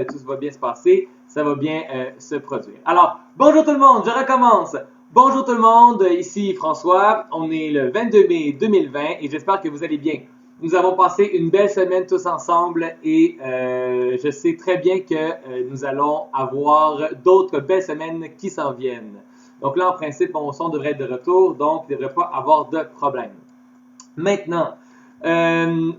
tout va bien se passer, ça va bien se produire. Alors, bonjour tout le monde, je recommence. Bonjour tout le monde, ici François, on est le 22 mai 2020 et j'espère que vous allez bien. Nous avons passé une belle semaine tous ensemble et je sais très bien que nous allons avoir d'autres belles semaines qui s'en viennent. Donc là, en principe, mon son devrait être de retour, donc il ne devrait pas avoir de problème. Maintenant,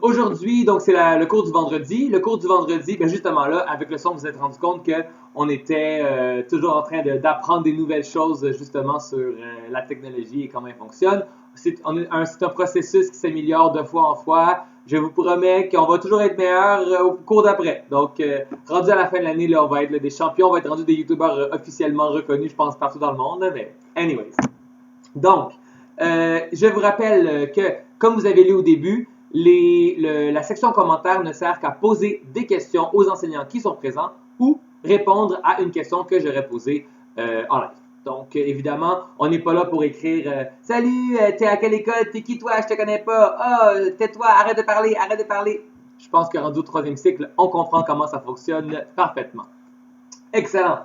aujourd'hui, donc c'est le cours du vendredi. Le cours du vendredi, ben justement là, avec le son, vous vous êtes rendu compte qu'on était toujours en train d'apprendre des nouvelles choses justement sur la technologie et comment elle fonctionne. C'est un processus qui s'améliore de fois en fois. Je vous promets qu'on va toujours être meilleur au cours d'après. Donc, rendu à la fin de l'année, là, on va être là, des champions, on va être rendu des youtubeurs officiellement reconnus, je pense, partout dans le monde. Mais, anyways. Donc, je vous rappelle que, comme vous avez lu au début, la section commentaires ne sert qu'à poser des questions aux enseignants qui sont présents ou répondre à une question que j'aurais posée en live. Donc, évidemment, on n'est pas là pour écrire Salut, t'es à quelle école? T'es qui toi? Je te connais pas. Ah, tais-toi, arrête de parler, arrête de parler. Je pense que rendu au troisième cycle, on comprend comment ça fonctionne parfaitement. Excellent.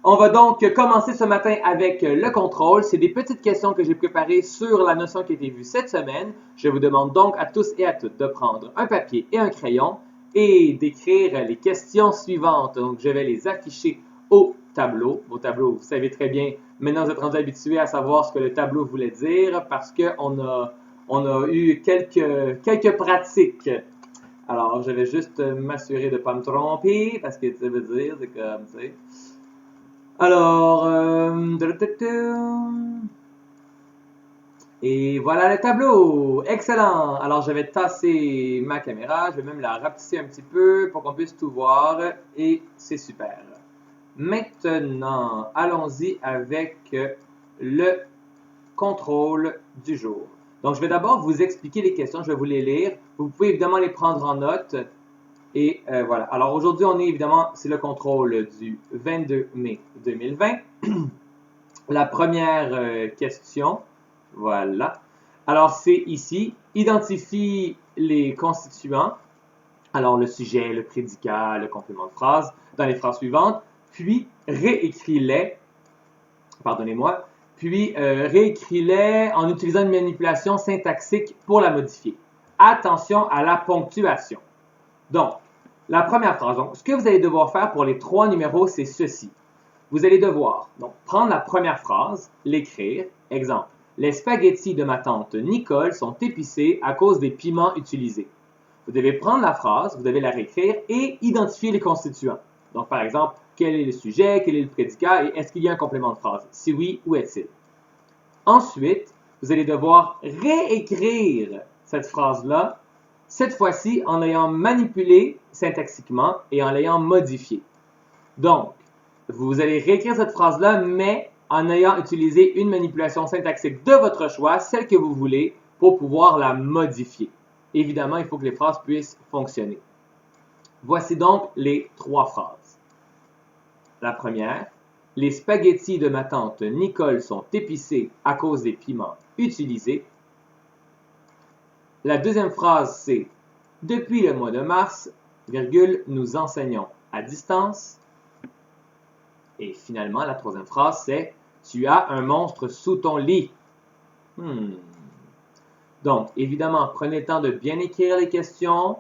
On va donc commencer ce matin avec le contrôle. C'est des petites questions que j'ai préparées sur la notion qui a été vue cette semaine. Je vous demande donc à tous et à toutes de prendre un papier et un crayon et d'écrire les questions suivantes. Donc, je vais les afficher au tableau. Au tableau, vous savez très bien, maintenant vous êtes rendu habitué à savoir ce que le tableau voulait dire parce qu'on a eu quelques pratiques. Alors, je vais juste m'assurer de ne pas me tromper parce que ça veut dire, c'est comme, tu sais. Alors, et voilà le tableau. Excellent. Alors, je vais tasser ma caméra. Je vais même la rapetisser un petit peu pour qu'on puisse tout voir. Et c'est super. Maintenant, allons-y avec le contrôle du jour. Donc, je vais d'abord vous expliquer les questions. Je vais vous les lire. Vous pouvez évidemment les prendre en note. Et voilà. Alors aujourd'hui, on est évidemment, c'est le contrôle du 22 mai 2020. La première question, voilà. Alors c'est ici, identifie les constituants. Alors le sujet, le prédicat, le complément de phrase dans les phrases suivantes, puis réécris-les, pardonnez-moi, puis réécris-les en utilisant une manipulation syntaxique pour la modifier. Attention à la ponctuation. Donc, la première phrase. Donc, ce que vous allez devoir faire pour les trois numéros, c'est ceci. Vous allez devoir donc prendre la première phrase, l'écrire. Exemple, les spaghettis de ma tante Nicole sont épicés à cause des piments utilisés. Vous devez prendre la phrase, vous devez la réécrire et identifier les constituants. Donc, par exemple, quel est le sujet, quel est le prédicat et est-ce qu'il y a un complément de phrase? Si oui, où est-il? Ensuite, vous allez devoir réécrire cette phrase-là, cette fois-ci en l'ayant manipulée syntaxiquement et en l'ayant modifiée. Donc, vous allez réécrire cette phrase-là, mais en ayant utilisé une manipulation syntaxique de votre choix, celle que vous voulez, pour pouvoir la modifier. Évidemment, il faut que les phrases puissent fonctionner. Voici donc les trois phrases. La première, les spaghettis de ma tante Nicole sont épicés à cause des piments utilisés. La deuxième phrase, c'est depuis le mois de mars, virgule, nous enseignons à distance. Et finalement, la troisième phrase, c'est tu as un monstre sous ton lit. Donc, évidemment, prenez le temps de bien écrire les questions.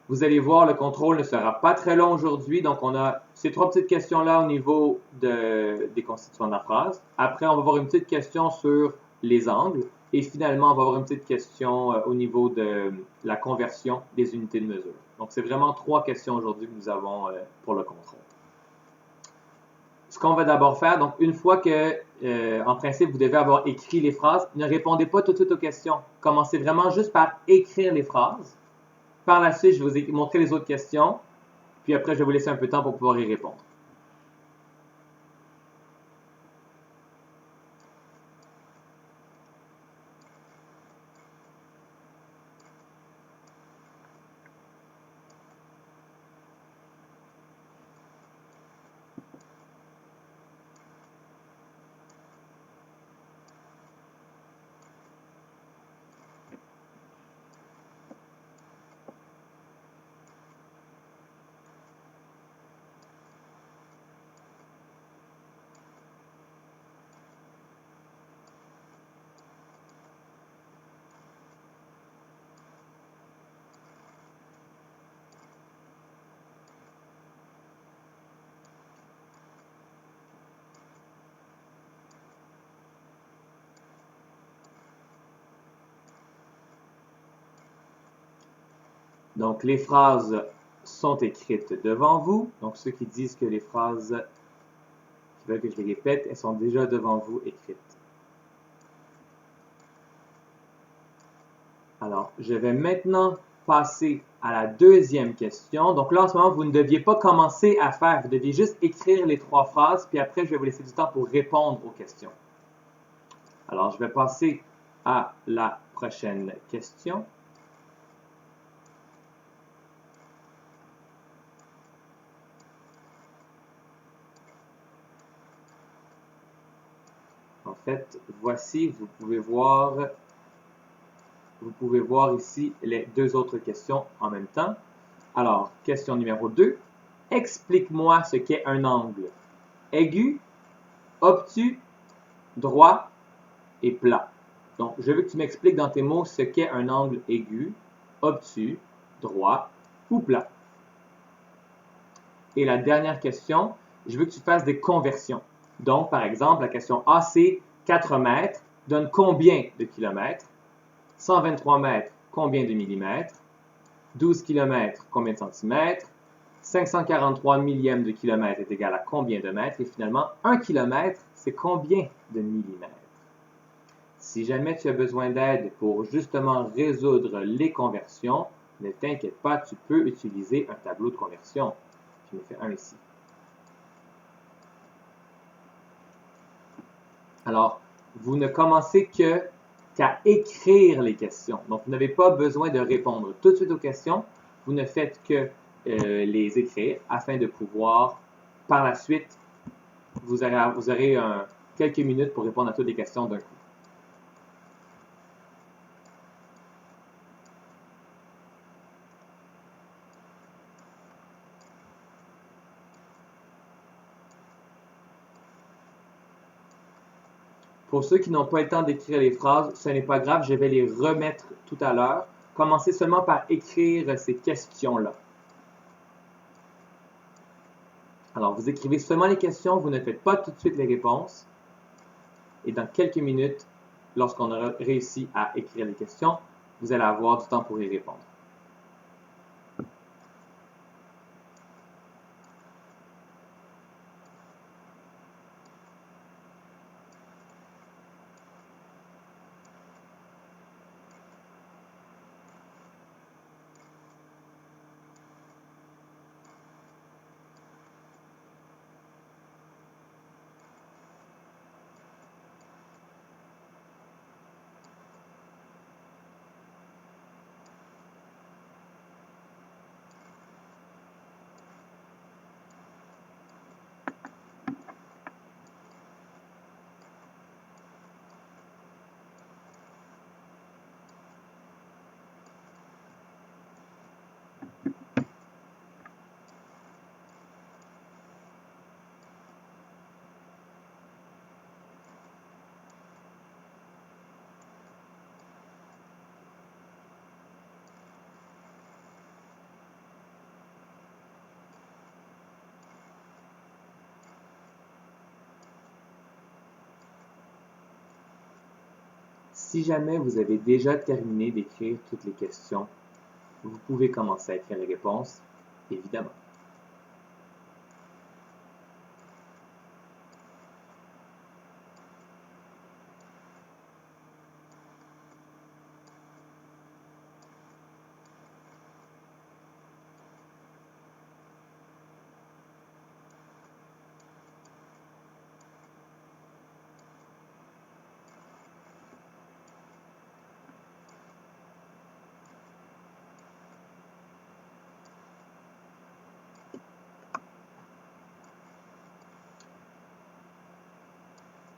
Vous allez voir, le contrôle ne sera pas très long aujourd'hui. Donc, on a ces trois petites questions-là au niveau des constituants de la phrase. Après, on va voir une petite question sur les angles. Et finalement, on va avoir une petite question au niveau de la conversion des unités de mesure. Donc, c'est vraiment trois questions aujourd'hui que nous avons pour le contrôle. Ce qu'on va d'abord faire, donc une fois que, en principe, vous devez avoir écrit les phrases, ne répondez pas tout de suite aux questions. Commencez vraiment juste par écrire les phrases. Par la suite, je vais vous montrer les autres questions. Puis après, je vais vous laisser un peu de temps pour pouvoir y répondre. Donc, les phrases sont écrites devant vous. Donc, ceux qui disent que les phrases, qui veulent que je les répète, elles sont déjà devant vous écrites. Alors, je vais maintenant passer à la deuxième question. Donc là, en ce moment, vous ne deviez pas commencer à faire. Vous deviez juste écrire les 3 phrases, puis après, je vais vous laisser du temps pour répondre aux questions. Alors, je vais passer à la prochaine question. En fait, voici, vous pouvez voir ici les 2 autres questions en même temps. Alors, question numéro 2. Explique-moi ce qu'est un angle aigu, obtus, droit et plat. Donc, je veux que tu m'expliques dans tes mots ce qu'est un angle aigu, obtus, droit ou plat. Et la dernière question, je veux que tu fasses des conversions. Donc, par exemple, la question A, c'est 4 mètres donne combien de kilomètres? 123 mètres, combien de millimètres? 12 km, combien de centimètres? 543 millièmes de kilomètre est égal à combien de mètres? Et finalement, 1 kilomètre, c'est combien de millimètres? Si jamais tu as besoin d'aide pour justement résoudre les conversions, ne t'inquiète pas, tu peux utiliser un tableau de conversion. Je me fais un ici. Alors, vous ne commencez qu'à écrire les questions. Donc, vous n'avez pas besoin de répondre tout de suite aux questions. Vous ne faites que les écrire afin de pouvoir, par la suite, vous aurez quelques minutes pour répondre à toutes les questions d'un coup. Pour ceux qui n'ont pas le temps d'écrire les phrases, ce n'est pas grave, je vais les remettre tout à l'heure. Commencez seulement par écrire ces questions-là. Alors, vous écrivez seulement les questions, vous ne faites pas tout de suite les réponses. Et dans quelques minutes, lorsqu'on aura réussi à écrire les questions, vous allez avoir du temps pour y répondre. Si jamais vous avez déjà terminé d'écrire toutes les questions, vous pouvez commencer à écrire les réponses, évidemment.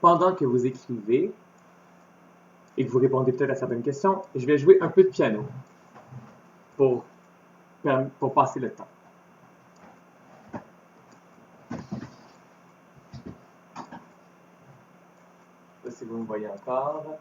Pendant que vous écrivez et que vous répondez peut-être à certaines questions, je vais jouer un peu de piano pour passer le temps. Je sais pas si vous me voyez encore.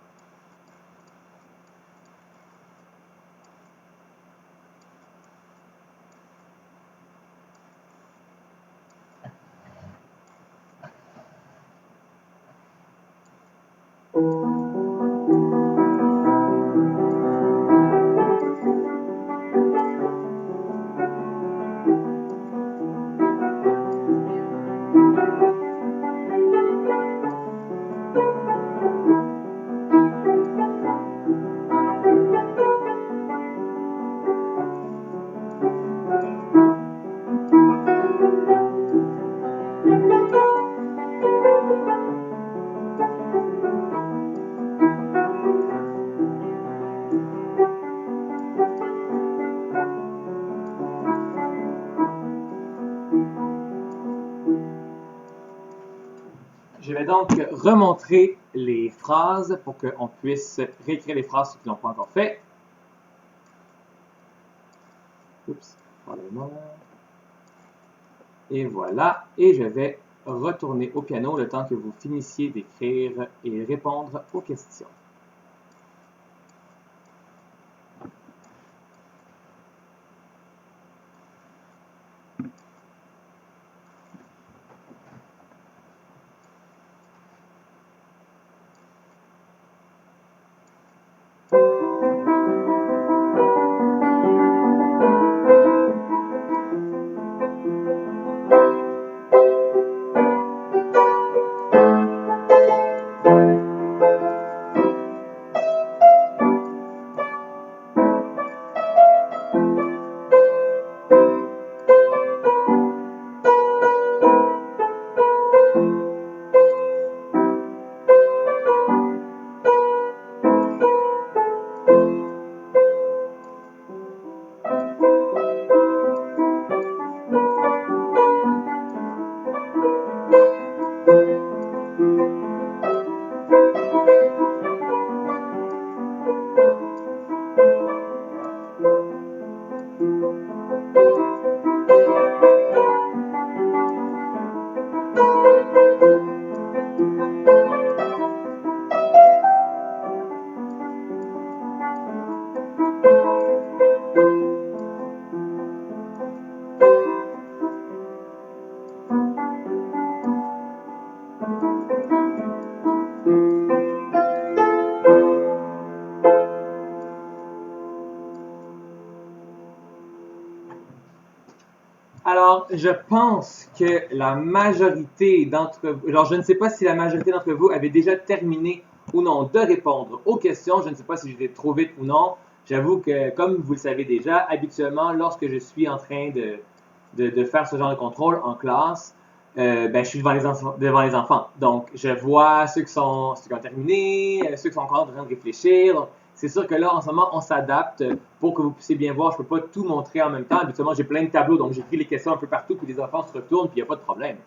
Je vais donc remontrer les phrases pour qu'on puisse réécrire les phrases ceux qui n'ont pas encore fait. Oups, pardonnez-moi. Et voilà. Et je vais retourner au piano le temps que vous finissiez d'écrire et répondre aux questions. Alors, je pense que la majorité d'entre vous, alors je ne sais pas si la majorité d'entre vous avait déjà terminé ou non de répondre aux questions. Je ne sais pas si j'étais trop vite ou non. J'avoue que, comme vous le savez déjà, habituellement, lorsque je suis en train de faire ce genre de contrôle en classe, je suis devant les enfants. Donc, je vois ceux qui ont terminé, ceux qui sont encore en train de réfléchir. Donc, c'est sûr que là, en ce moment, on s'adapte pour que vous puissiez bien voir. Je ne peux pas tout montrer en même temps. Habituellement, j'ai plein de tableaux, donc j'écris les questions un peu partout, puis les enfants se retournent, puis il n'y a pas de problème.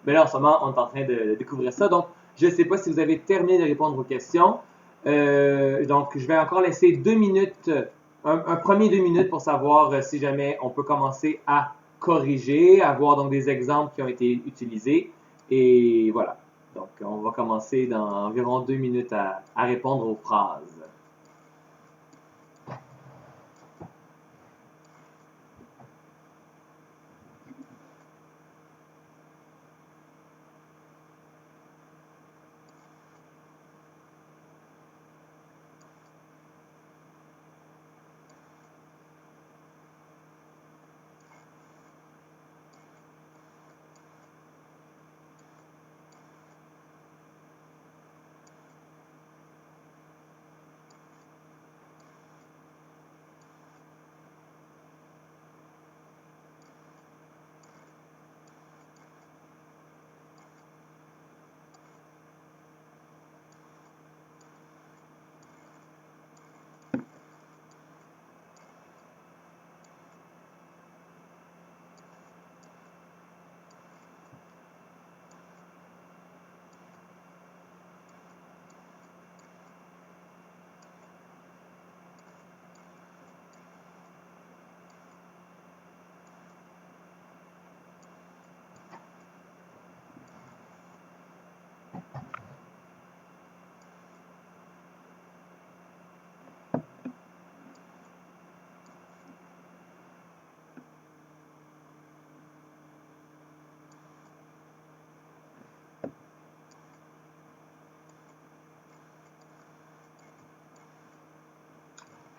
Mais là, en ce moment, on est en train de découvrir ça. Donc, je ne sais pas si vous avez terminé de répondre aux questions. Donc, je vais encore laisser 2 minutes, un premier 2 minutes pour savoir si jamais on peut commencer à corriger, à voir donc des exemples qui ont été utilisés. Et voilà. Donc, on va commencer dans environ 2 minutes à répondre aux phrases.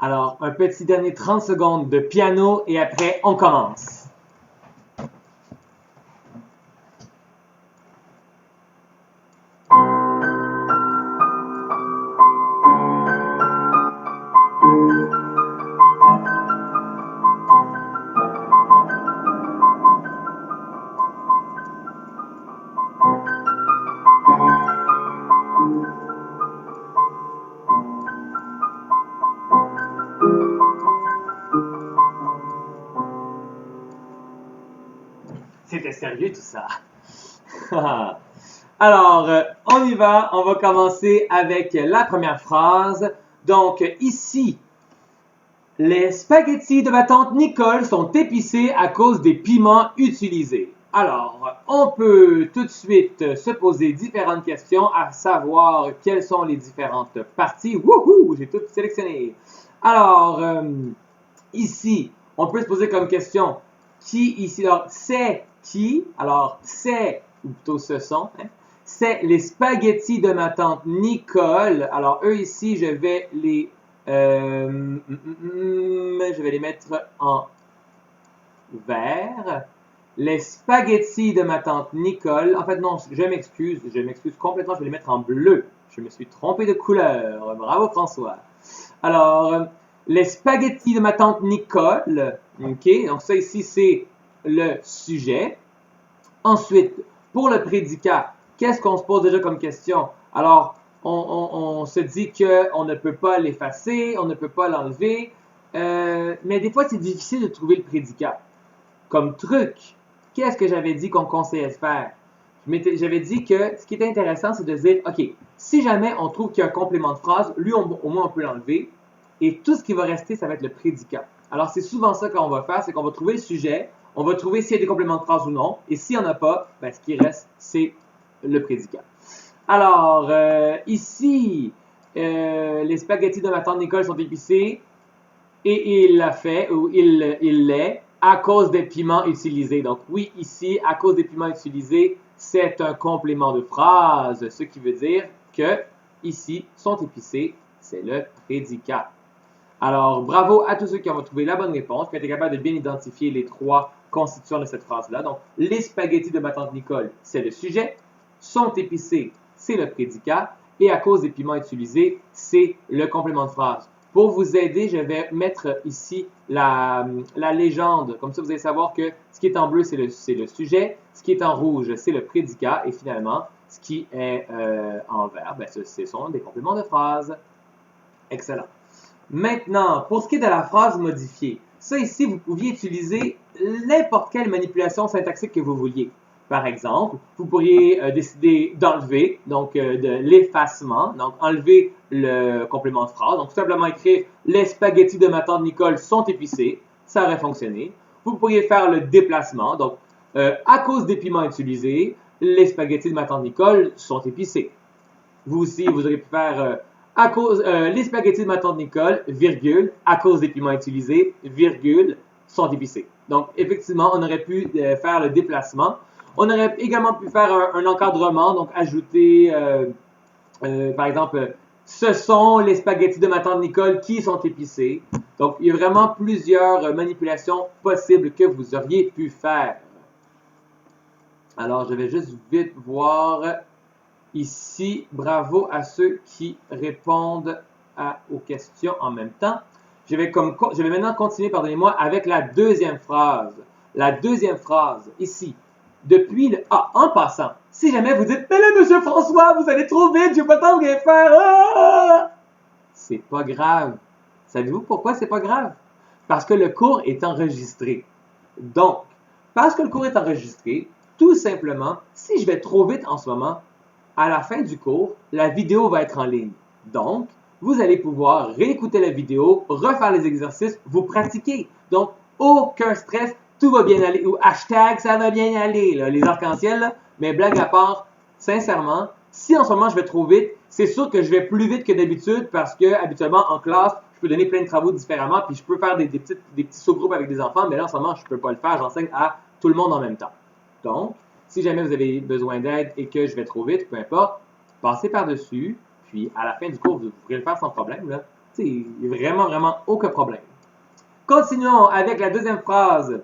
Alors, un petit dernier 30 secondes de piano et après, on commence. C'était sérieux tout ça. Alors, on y va. On va commencer avec la première phrase. Donc, ici, les spaghettis de ma tante Nicole sont épicés à cause des piments utilisés. Alors, on peut tout de suite se poser différentes questions, à savoir quelles sont les différentes parties. Wouhou! J'ai tout sélectionné. Alors, ici, on peut se poser comme question, qui ici? Alors, c'est qui? Alors, c'est, ou plutôt ce sont, hein? C'est les spaghettis de ma tante Nicole. Alors, eux ici, je vais les mettre en vert. Les spaghettis de ma tante Nicole. En fait, non, je m'excuse complètement, je vais les mettre en bleu. Je me suis trompé de couleur. Bravo, François. Alors, les spaghettis de ma tante Nicole. OK, donc ça ici, c'est le sujet. Ensuite, pour le prédicat, qu'est-ce qu'on se pose déjà comme question? Alors, on se dit qu'on ne peut pas l'effacer, on ne peut pas l'enlever, mais des fois, c'est difficile de trouver le prédicat. Comme truc, qu'est-ce que j'avais dit qu'on conseillait de faire? J'avais dit que ce qui était intéressant, c'est de dire, OK, si jamais on trouve qu'il y a un complément de phrase, lui, au moins, on peut l'enlever, et tout ce qui va rester, ça va être le prédicat. Alors, c'est souvent ça qu'on va faire, c'est qu'on va trouver le sujet, on va trouver s'il y a des compléments de phrase ou non, et s'il n'y en a pas, ben, ce qui reste, c'est le prédicat. Alors, ici, les spaghettis de ma tante Nicole sont épicés, et il l'a fait, ou il l'est, à cause des piments utilisés. Donc, oui, ici, à cause des piments utilisés, c'est un complément de phrase, ce qui veut dire que, ici, sont épicés, c'est le prédicat. Alors, bravo à tous ceux qui ont trouvé la bonne réponse, qui ont été capables de bien identifier les trois constituants de cette phrase-là. Donc, les spaghettis de ma tante Nicole, c'est le sujet. Sont épicés, c'est le prédicat. Et à cause des piments utilisés, c'est le complément de phrase. Pour vous aider, je vais mettre ici la légende. Comme ça, vous allez savoir que ce qui est en bleu, c'est le sujet. Ce qui est en rouge, c'est le prédicat. Et finalement, ce qui est en vert, ben, ce sont des compléments de phrase. Excellent. Maintenant, pour ce qui est de la phrase modifiée, ça ici, vous pouviez utiliser n'importe quelle manipulation syntaxique que vous vouliez. Par exemple, vous pourriez décider d'enlever, donc de l'effacement, donc enlever le complément de phrase. Donc, tout simplement écrire « Les spaghettis de ma tante Nicole sont épicés », ça aurait fonctionné. Vous pourriez faire le déplacement, donc à cause des piments utilisés, les spaghettis de ma tante Nicole sont épicés. Vous aussi, vous auriez pu faire à cause, les spaghettis de ma tante Nicole, virgule, à cause des piments utilisés, virgule, sont épicés. Donc, effectivement, on aurait pu faire le déplacement. On aurait également pu faire un encadrement, donc ajouter, par exemple, ce sont les spaghettis de ma tante Nicole qui sont épicés. Donc, il y a vraiment plusieurs manipulations possibles que vous auriez pu faire. Alors, je vais juste vite voir ici. Bravo à ceux qui répondent aux questions en même temps. Je vais maintenant continuer, pardonnez-moi, avec la deuxième phrase. La deuxième phrase, ici. Depuis le... Ah, en passant, si jamais vous dites « Mais là, monsieur François, vous allez trop vite, j'ai pas le temps de rien faire. Ah! » C'est pas grave. Savez-vous pourquoi c'est pas grave? Parce que le cours est enregistré. Donc, parce que le cours est enregistré, tout simplement, si je vais trop vite en ce moment, à la fin du cours, la vidéo va être en ligne. Donc, vous allez pouvoir réécouter la vidéo, refaire les exercices, vous pratiquer. Donc, aucun stress, tout va bien aller. Ou hashtag, ça va bien aller, là, les arcs-en-ciel. Là. Mais blague à part, sincèrement, si en ce moment je vais trop vite, c'est sûr que je vais plus vite que d'habitude parce que habituellement en classe, je peux donner plein de travaux différemment, puis je peux faire des petits sous-groupes avec des enfants, mais là en ce moment, je ne peux pas le faire. J'enseigne à tout le monde en même temps. Donc, si jamais vous avez besoin d'aide et que je vais trop vite, peu importe, passez par-dessus, puis à la fin du cours, vous pourrez le faire sans problème. Là. Il n'y a vraiment, vraiment aucun problème. Continuons avec la deuxième phrase.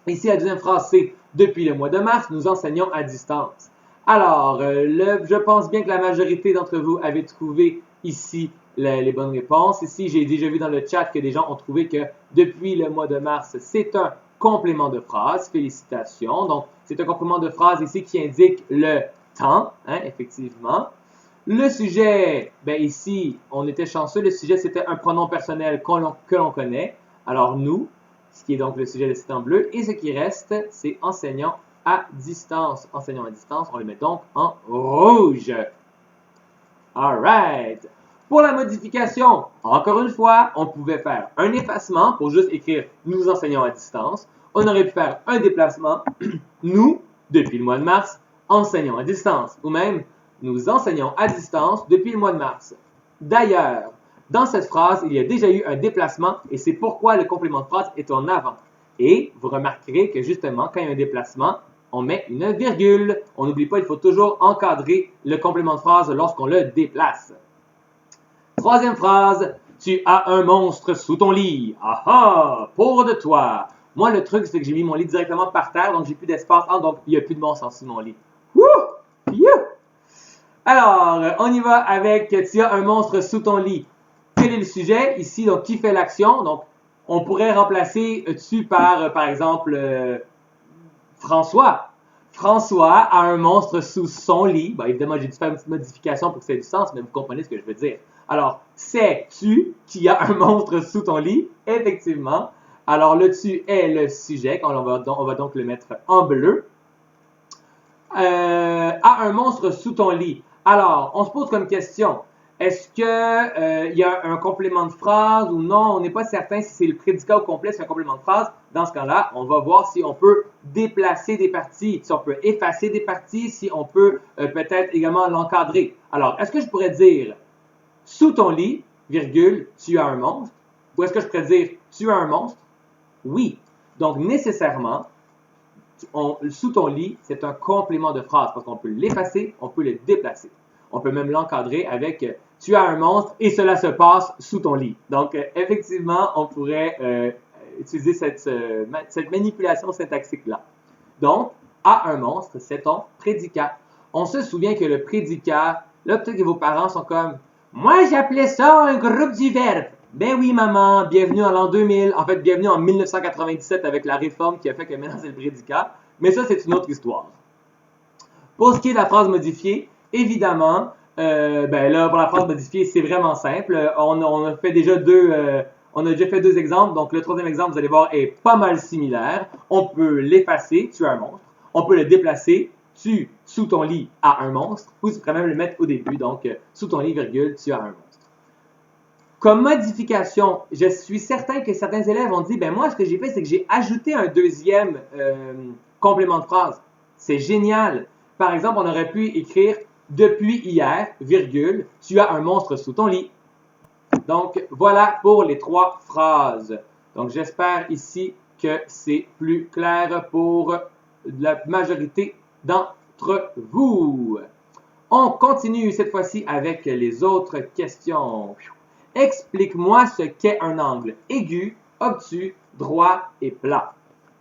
Ici, la deuxième phrase, c'est « Depuis le mois de mars, nous enseignons à distance ». Alors, je pense bien que la majorité d'entre vous avez trouvé ici les bonnes réponses. Ici, j'ai déjà vu dans le chat que des gens ont trouvé que « Depuis le mois de mars », c'est un complément de phrase. Félicitations. Donc, c'est un complément de phrase ici qui indique le temps, hein, effectivement. Le sujet, ben ici, on était chanceux. Le sujet, c'était un pronom personnel que l'on connaît. Alors, nous, ce qui est donc le sujet de cet en bleu. Et ce qui reste, c'est enseignant à distance. Enseignons à distance, on le met donc en rouge. Alright. Pour la modification, encore une fois, on pouvait faire un effacement pour juste écrire « Nous enseignons à distance ». On aurait pu faire un déplacement « Nous, depuis le mois de mars, enseignons à distance ». Ou même « Nous enseignons à distance depuis le mois de mars ». D'ailleurs, dans cette phrase, il y a déjà eu un déplacement et c'est pourquoi le complément de phrase est en avant. Et vous remarquerez que justement, quand il y a un déplacement, on met une virgule. On n'oublie pas, il faut toujours encadrer le complément de phrase lorsqu'on le déplace. Troisième phrase, tu as un monstre sous ton lit. Ah ah, pauvre de toi. Moi, le truc, c'est que j'ai mis mon lit directement par terre, donc j'ai plus d'espace. Ah, donc il n'y a plus de monstre sous mon lit. Wouh! You! Alors, on y va avec tu as un monstre sous ton lit. Quel est le sujet ici? Donc, qui fait l'action? Donc, on pourrait remplacer tu par exemple, François. François a un monstre sous son lit. Bon, évidemment, j'ai dû faire une petite modification pour que ça ait du sens, mais vous comprenez ce que je veux dire. Alors, c'est tu qui a un monstre sous ton lit? Effectivement. Alors, le tu est le sujet. On va donc le mettre en bleu. A un monstre sous ton lit. Alors, on se pose comme question, est-ce que y a un complément de phrase ou non? On n'est pas certain si c'est le prédicat au complet, c'est un complément de phrase. Dans ce cas-là, on va voir si on peut déplacer des parties, si on peut effacer des parties, si on peut peut-être également l'encadrer. Alors, est-ce que je pourrais dire sous ton lit, virgule, tu as un monstre? Ou est-ce que je pourrais dire tu as un monstre? Oui. Donc, nécessairement, sous ton lit, c'est un complément de phrase parce qu'on peut l'effacer, on peut le déplacer. On peut même l'encadrer avec tu as un monstre et cela se passe sous ton lit. Donc, effectivement, on pourrait utiliser cette manipulation syntaxique-là. Donc, a un monstre, c'est ton prédicat. On se souvient que le prédicat, là, peut-être que vos parents sont comme moi, j'appelais ça un groupe du verbe. Ben oui, maman, bienvenue en l'an 2000. En fait, bienvenue en 1997 avec la réforme qui a fait que maintenant c'est le prédicat. Mais ça, c'est une autre histoire. Pour ce qui est de la phrase modifiée, évidemment, ben là, pour la phrase modifiée, c'est vraiment simple. On a déjà fait deux exemples. Donc, le troisième exemple, vous allez voir, est pas mal similaire. On peut l'effacer, tu as un monstre. On peut le déplacer, tu, sous ton lit, as un monstre. Ou tu pourrais même le mettre au début. Donc, sous ton lit, virgule, tu as un monstre. Comme modification, je suis certain que certains élèves ont dit, ben moi, ce que j'ai fait, c'est que j'ai ajouté un deuxième complément de phrase. C'est génial. Par exemple, on aurait pu écrire depuis hier, virgule, tu as un monstre sous ton lit. Donc, voilà pour les trois phrases. Donc, j'espère ici que c'est plus clair pour la majorité d'entre vous. On continue cette fois-ci avec les autres questions. Explique-moi ce qu'est un angle aigu, obtus, droit et plat.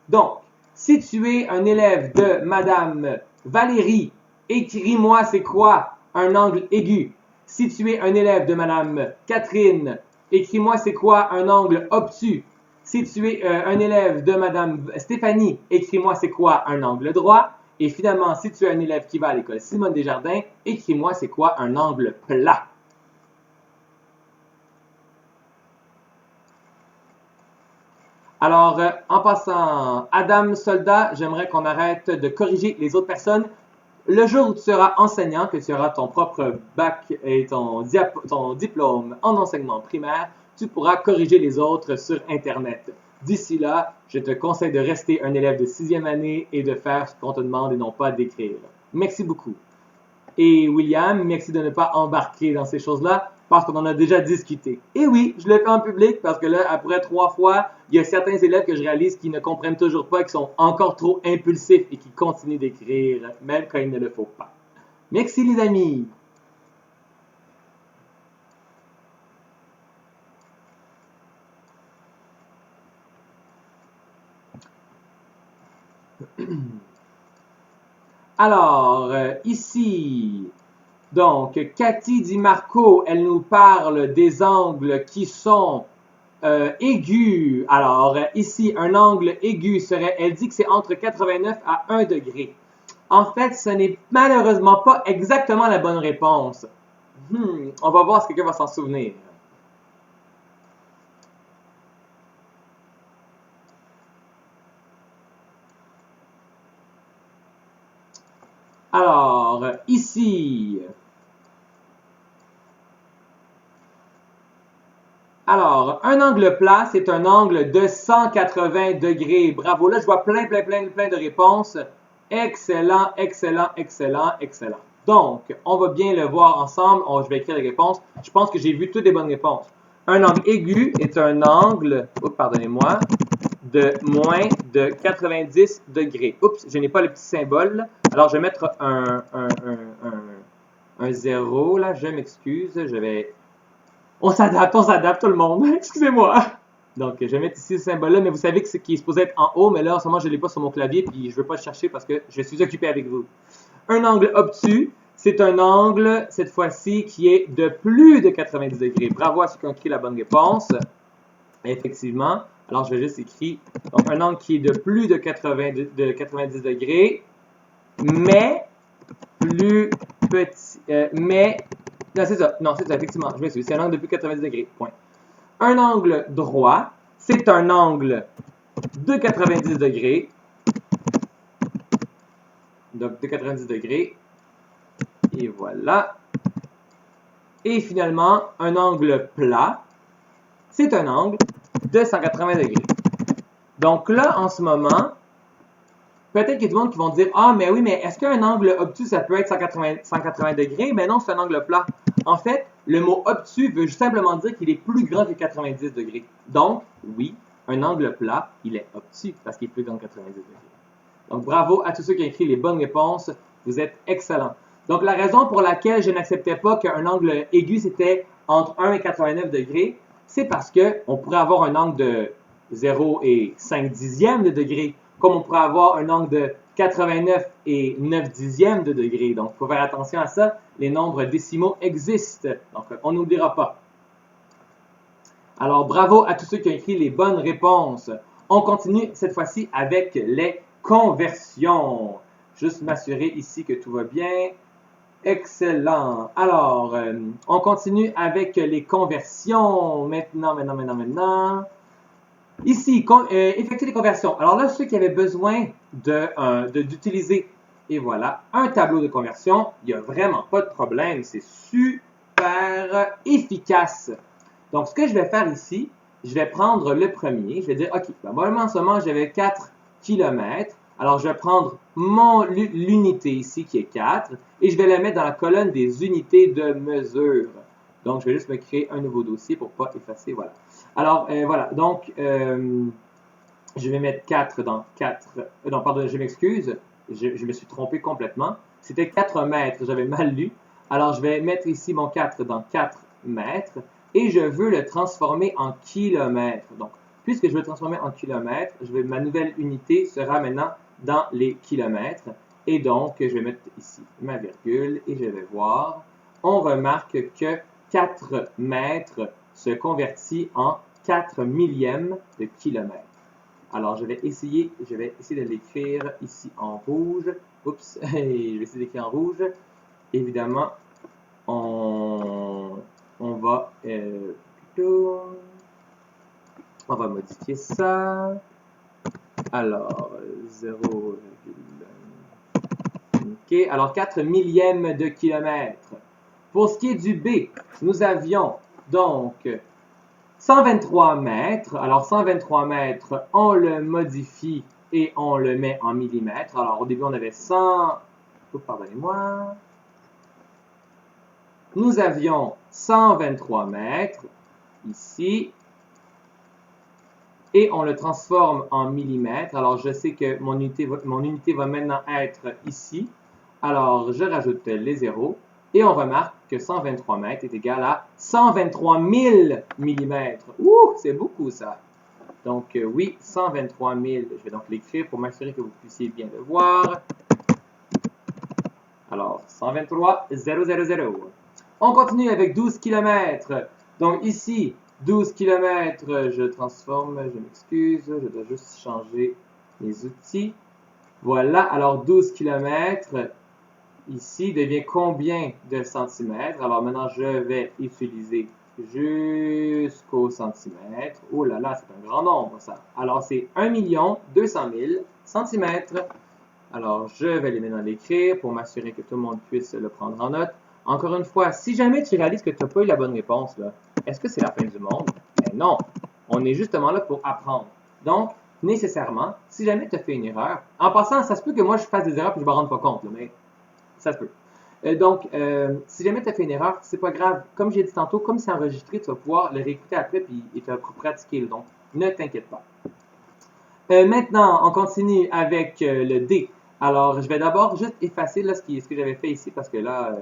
Donc, si tu es un élève de Madame Valérie, écris-moi c'est quoi un angle aigu. Si tu es un élève de Madame Catherine, écris-moi c'est quoi un angle obtus. Si tu es un élève de Madame Stéphanie, écris-moi c'est quoi un angle droit. Et finalement, si tu es un élève qui va à l'école Simone Desjardins, écris-moi c'est quoi un angle plat. Alors, en passant, Adam Soldat, j'aimerais qu'on arrête de corriger les autres personnes. Le jour où tu seras enseignant, que tu auras ton propre bac et ton diplôme en enseignement primaire, tu pourras corriger les autres sur Internet. D'ici là, je te conseille de rester un élève de 6e année et de faire ce qu'on te demande et non pas d'écrire. Merci beaucoup. Et William, merci de ne pas embarquer dans ces choses-là parce qu'on en a déjà discuté. Et oui, je le fais en public parce que là, après 3 fois, il y a certains élèves que je réalise qui ne comprennent toujours pas, qui sont encore trop impulsifs et qui continuent d'écrire, même quand il ne le faut pas. Merci les amis! Alors, ici, donc, Cathy Di Marco, elle nous parle des angles qui sont aigus. Alors, ici, un angle aigu serait, elle dit que c'est entre 89 à 1 degré. En fait, ce n'est malheureusement pas exactement la bonne réponse. On va voir si quelqu'un va s'en souvenir. Alors, ici... Alors, un angle plat, c'est un angle de 180 degrés. Bravo, là, je vois plein de réponses. Excellent, excellent, excellent, excellent. Donc, on va bien le voir ensemble. Je vais écrire les réponses. Je pense que j'ai vu toutes les bonnes réponses. Un angle aigu est un angle, pardonnez-moi, de moins de 90 degrés. Oups, je n'ai pas le petit symbole. Alors, je vais mettre un 0, là. Je m'excuse. Je vais... On s'adapte tout le monde. Excusez-moi. Donc, je vais mettre ici ce symbole-là, mais vous savez que ce qui est supposé être en haut, mais là, en ce moment, je ne l'ai pas sur mon clavier, puis je ne veux pas le chercher parce que je suis occupé avec vous. Un angle obtus, c'est un angle, cette fois-ci, qui est de plus de 90 degrés. Bravo à ceux qui ont écrit la bonne réponse. Effectivement. Alors, je vais juste écrire donc, un angle qui est de plus de 90 degrés, mais plus petit. Non, c'est ça. Non, c'est ça, effectivement. Je m'excuse. C'est un angle de plus de 90 degrés. Point. Un angle droit, c'est un angle de 90 degrés. Donc, de 90 degrés. Et voilà. Et finalement, un angle plat, c'est un angle de 180 degrés. Donc là, en ce moment, peut-être qu'il y a du monde qui vont dire « Ah, mais oui, mais est-ce qu'un angle obtus, ça peut être 180 degrés? » Mais non, c'est un angle plat. En fait, le mot obtus veut simplement dire qu'il est plus grand que 90 degrés. Donc, oui, un angle plat, il est obtus parce qu'il est plus grand que 90 degrés. Donc, bravo à tous ceux qui ont écrit les bonnes réponses. Vous êtes excellents. Donc, la raison pour laquelle je n'acceptais pas qu'un angle aigu, c'était entre 1 et 89 degrés, c'est parce qu'on pourrait avoir un angle de 0 et 5 dixièmes de degré, comme on pourrait avoir un angle de 89 et 9 dixièmes de degré. Donc, il faut faire attention à ça. Les nombres décimaux existent. Donc, on n'oubliera pas. Alors, bravo à tous ceux qui ont écrit les bonnes réponses. On continue cette fois-ci avec les conversions. Juste m'assurer ici que tout va bien. Excellent. Alors, on continue avec les conversions. Maintenant. Ici, effectuer les conversions. Alors là, ceux qui avaient besoin d'utiliser, et voilà, un tableau de conversion, il n'y a vraiment pas de problème. C'est super efficace. Donc, ce que je vais faire ici, je vais prendre le premier. Je vais dire, OK, moi, en ce moment, j'avais 4 km. Alors, je vais prendre l'unité ici qui est 4 et je vais la mettre dans la colonne des unités de mesure. Donc, je vais juste me créer un nouveau dossier pour ne pas effacer. Voilà. Alors, voilà. Donc, je vais mettre 4 dans 4. Non, pardon, je m'excuse. Je me suis trompé complètement. C'était 4 mètres. J'avais mal lu. Alors, je vais mettre ici mon 4 dans 4 mètres et je veux le transformer en kilomètres. Donc, puisque je veux le transformer en kilomètres, ma nouvelle unité sera maintenant dans les kilomètres. Et donc, je vais mettre ici ma virgule et je vais voir. On remarque que 4 mètres se convertit en 4 millièmes de kilomètre. Alors, je vais essayer de l'écrire ici en rouge. Oups, je vais essayer d'écrire en rouge. Évidemment, on va modifier ça. Alors, 0, OK. Alors, 4 millièmes de kilomètre. Pour ce qui est du B, nous avions donc 123 mètres. Alors, 123 mètres, on le modifie et on le met en millimètres. Alors, au début, on avait 100... pardonnez-moi. Nous avions 123 mètres ici. Et on le transforme en millimètres. Alors, je sais que mon unité va maintenant être ici. Alors, je rajoute les zéros. Et on remarque que 123 mètres est égal à 123 000 millimètres. Ouh, c'est beaucoup ça. Donc, oui, 123 000. Je vais donc l'écrire pour m'assurer que vous puissiez bien le voir. Alors, 123 000. On continue avec 12 km. Donc, ici, 12 km, je transforme, je m'excuse, je dois juste changer les outils. Voilà, alors 12 km, ici, devient combien de centimètres? Alors maintenant, je vais utiliser jusqu'au centimètre. Oh là là, c'est un grand nombre ça. Alors c'est 1 200 000 centimètres. Alors, je vais les maintenant l'écrire pour m'assurer que tout le monde puisse le prendre en note. Encore une fois, si jamais tu réalises que tu n'as pas eu la bonne réponse, est-ce que c'est la fin du monde? Ben non, on est justement là pour apprendre. Donc, nécessairement, si jamais tu as fait une erreur, en passant, ça se peut que moi je fasse des erreurs et je ne me rende pas compte, là, mais ça se peut. Donc, si jamais tu as fait une erreur, c'est pas grave. Comme j'ai dit tantôt, comme c'est enregistré, tu vas pouvoir le réécouter après et tu vas pratiquer. Donc, ne t'inquiète pas. Maintenant, on continue avec le D. Alors, je vais d'abord juste effacer là, ce que j'avais fait ici parce que là,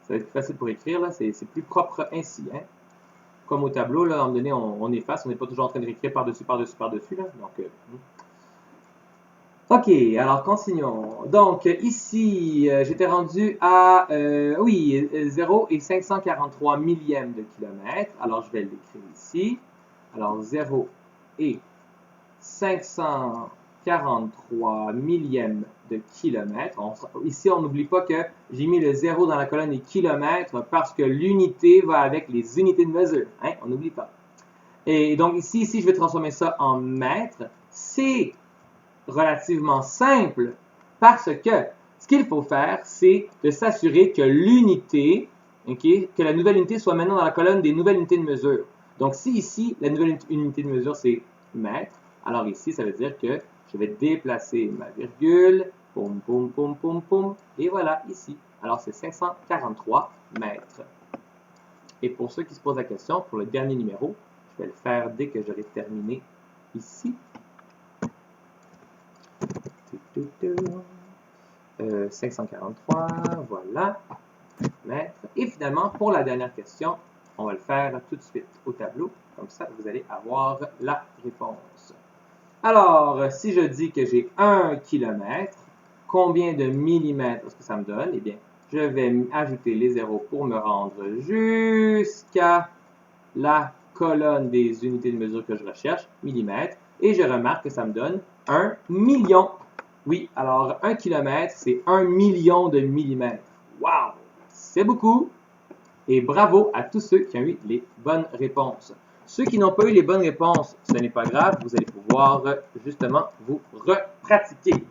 ça va être plus facile pour écrire. Là, c'est plus propre ainsi. Hein? Comme au tableau, là, à un moment donné, on efface. On n'est pas toujours en train de réécrire par-dessus, par-dessus, par-dessus. Là. Donc, OK, alors continuons. Donc, ici, j'étais rendu à, oui, 0 et 543 millièmes de kilomètre. Alors, je vais l'écrire ici. Alors, 0 et 543 millièmes de kilomètre. Ici, on n'oublie pas que j'ai mis le 0 dans la colonne des kilomètres parce que l'unité va avec les unités de mesure. Hein? On n'oublie pas. Et donc, ici, je vais transformer ça en mètres. C'est relativement simple parce que ce qu'il faut faire, c'est de s'assurer que l'unité, okay, que la nouvelle unité soit maintenant dans la colonne des nouvelles unités de mesure. Donc, si ici, la nouvelle unité de mesure, c'est mètre, alors ici, ça veut dire que je vais déplacer ma virgule, poum, poum, poum, poum, poum, et voilà, ici. Alors, c'est 543 mètres. Et pour ceux qui se posent la question, pour le dernier numéro, je vais le faire dès que j'aurai terminé ici. 543, voilà, mètres. Et finalement, pour la dernière question, on va le faire tout de suite au tableau. Comme ça, vous allez avoir la réponse. Alors, si je dis que j'ai 1 km, combien de millimètres est-ce que ça me donne? Eh bien, je vais ajouter les zéros pour me rendre jusqu'à la colonne des unités de mesure que je recherche, millimètres, et je remarque que ça me donne 1 million. Oui, alors 1 km, c'est 1 million de millimètres. Wow! C'est beaucoup! Et bravo à tous ceux qui ont eu les bonnes réponses. Ceux qui n'ont pas eu les bonnes réponses, ce n'est pas grave, vous allez pouvoir justement vous repratiquer.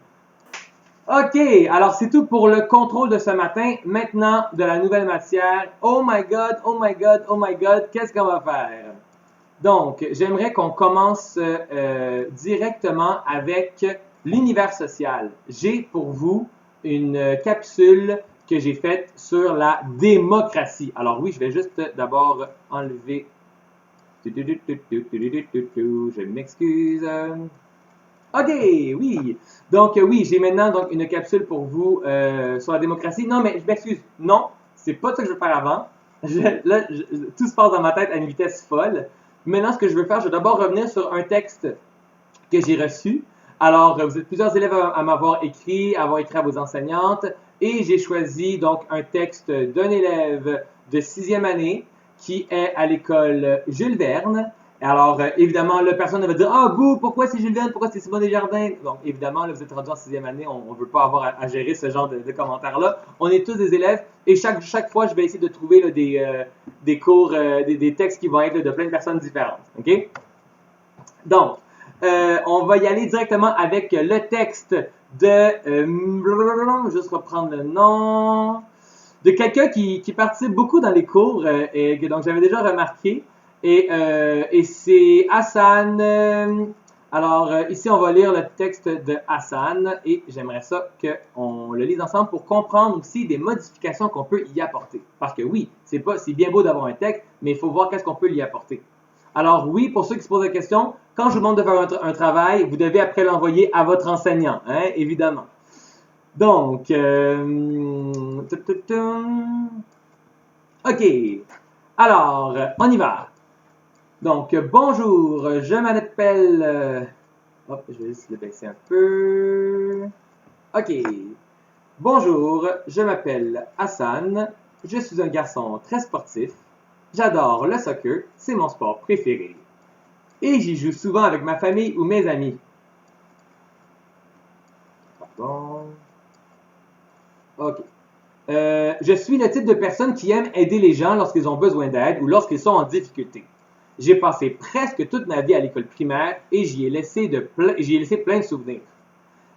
OK, alors c'est tout pour le contrôle de ce matin. Maintenant, de la nouvelle matière. Oh my God, oh my God, oh my God, qu'est-ce qu'on va faire? Donc, j'aimerais qu'on commence directement avec l'univers social. J'ai pour vous une capsule que j'ai faite sur la démocratie. Alors oui, je vais juste d'abord enlever... Je m'excuse. OK, oui. Donc, oui, j'ai maintenant donc, une capsule pour vous sur la démocratie. Non, mais je m'excuse. Non, c'est pas ça que je veux faire avant. Tout se passe dans ma tête à une vitesse folle. Maintenant, ce que je veux faire, je vais d'abord revenir sur un texte que j'ai reçu. Alors, vous êtes plusieurs élèves à m'avoir écrit, à vos enseignantes, et j'ai choisi donc un texte d'un élève de 6e année qui est à l'école Jules Verne. Alors, évidemment, la personne va dire « Ah, bouh, pourquoi c'est Jules Verne? Pourquoi c'est Simon Desjardins? » Donc, évidemment, là, vous êtes rendu en 6e année, on ne veut pas avoir à gérer ce genre de commentaires-là. On est tous des élèves, et chaque fois, je vais essayer de trouver là, des cours, des textes qui vont être là, de plein de personnes différentes. OK? Donc, on va y aller directement avec le texte de... juste reprendre le nom... De quelqu'un qui participe beaucoup dans les cours, et que donc j'avais déjà remarqué. Et c'est Hassan. Alors, ici, on va lire le texte de Hassan et j'aimerais ça qu'on le lise ensemble pour comprendre aussi des modifications qu'on peut y apporter. Parce que oui, c'est bien beau d'avoir un texte, mais il faut voir qu'est-ce qu'on peut y apporter. Alors oui, pour ceux qui se posent la question, quand je vous demande de faire un travail, vous devez après l'envoyer à votre enseignant, hein, évidemment. Donc, OK. Alors, on y va. Donc, bonjour, je m'appelle... hop, je vais juste le baisser un peu. OK. Bonjour, je m'appelle Hassan. Je suis un garçon très sportif. J'adore le soccer, c'est mon sport préféré. Et j'y joue souvent avec ma famille ou mes amis. Pardon. OK. Je suis le type de personne qui aime aider les gens lorsqu'ils ont besoin d'aide ou lorsqu'ils sont en difficulté. J'ai passé presque toute ma vie à l'école primaire et j'y ai laissé plein de souvenirs.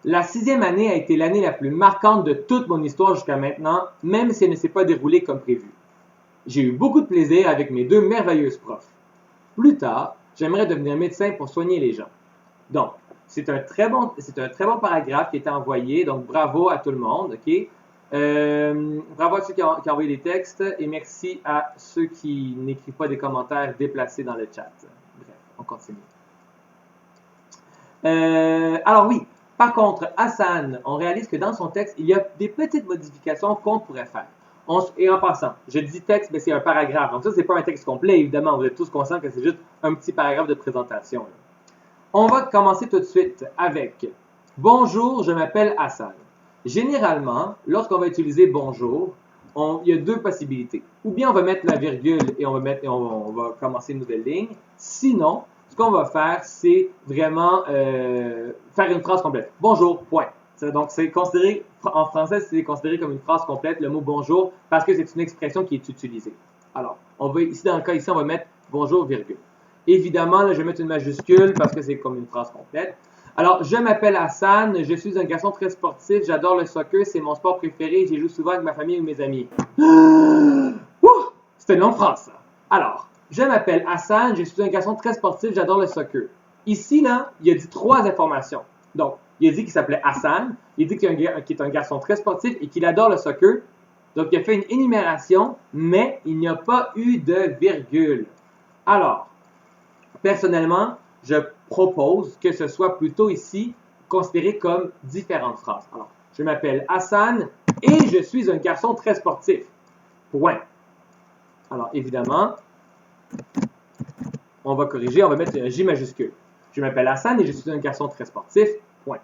La 6e année a été l'année la plus marquante de toute mon histoire jusqu'à maintenant, même si elle ne s'est pas déroulée comme prévu. J'ai eu beaucoup de plaisir avec mes 2 merveilleuses profs. Plus tard, j'aimerais devenir médecin pour soigner les gens. Donc, c'est un très bon paragraphe qui est envoyé, donc bravo à tout le monde, ok? Bravo à ceux qui ont envoyé des textes et merci à ceux qui n'écrivent pas des commentaires déplacés dans le chat. Bref, on continue. Alors oui, par contre, Hassan, on réalise que dans son texte, il y a des petites modifications qu'on pourrait faire. Et en passant, je dis texte, mais c'est un paragraphe. Donc ça, c'est pas un texte complet, évidemment. Vous êtes tous conscients que c'est juste un petit paragraphe de présentation. Là. On va commencer tout de suite avec « Bonjour, je m'appelle Hassan ». Généralement, lorsqu'on va utiliser « bonjour », il y a 2 possibilités. Ou bien on va mettre la virgule et on va commencer une nouvelle ligne. Sinon, ce qu'on va faire, c'est vraiment faire une phrase complète. Bonjour, point. Donc, c'est considéré, en français, c'est considéré comme une phrase complète, le mot bonjour, parce que c'est une expression qui est utilisée. Alors, on va ici, dans le cas ici, on va mettre bonjour, virgule. Évidemment, là, je vais mettre une majuscule parce que c'est comme une phrase complète. Alors, je m'appelle Hassan, je suis un garçon très sportif, j'adore le soccer, c'est mon sport préféré, j'y joue souvent avec ma famille ou mes amis. C'était une longue phrase, ça. Alors, je m'appelle Hassan, je suis un garçon très sportif, j'adore le soccer. Ici, là, il a dit 3 informations. Donc, il a dit qu'il s'appelait Hassan, il a dit qu'il est un garçon très sportif et qu'il adore le soccer. Donc, il a fait une énumération, mais il n'y a pas eu de virgule. Alors, personnellement, je propose que ce soit plutôt ici considéré comme différentes phrases. Alors, je m'appelle Hassan et je suis un garçon très sportif. Point. Alors, évidemment, on va corriger, on va mettre un J majuscule. Je m'appelle Hassan et je suis un garçon très sportif. Point.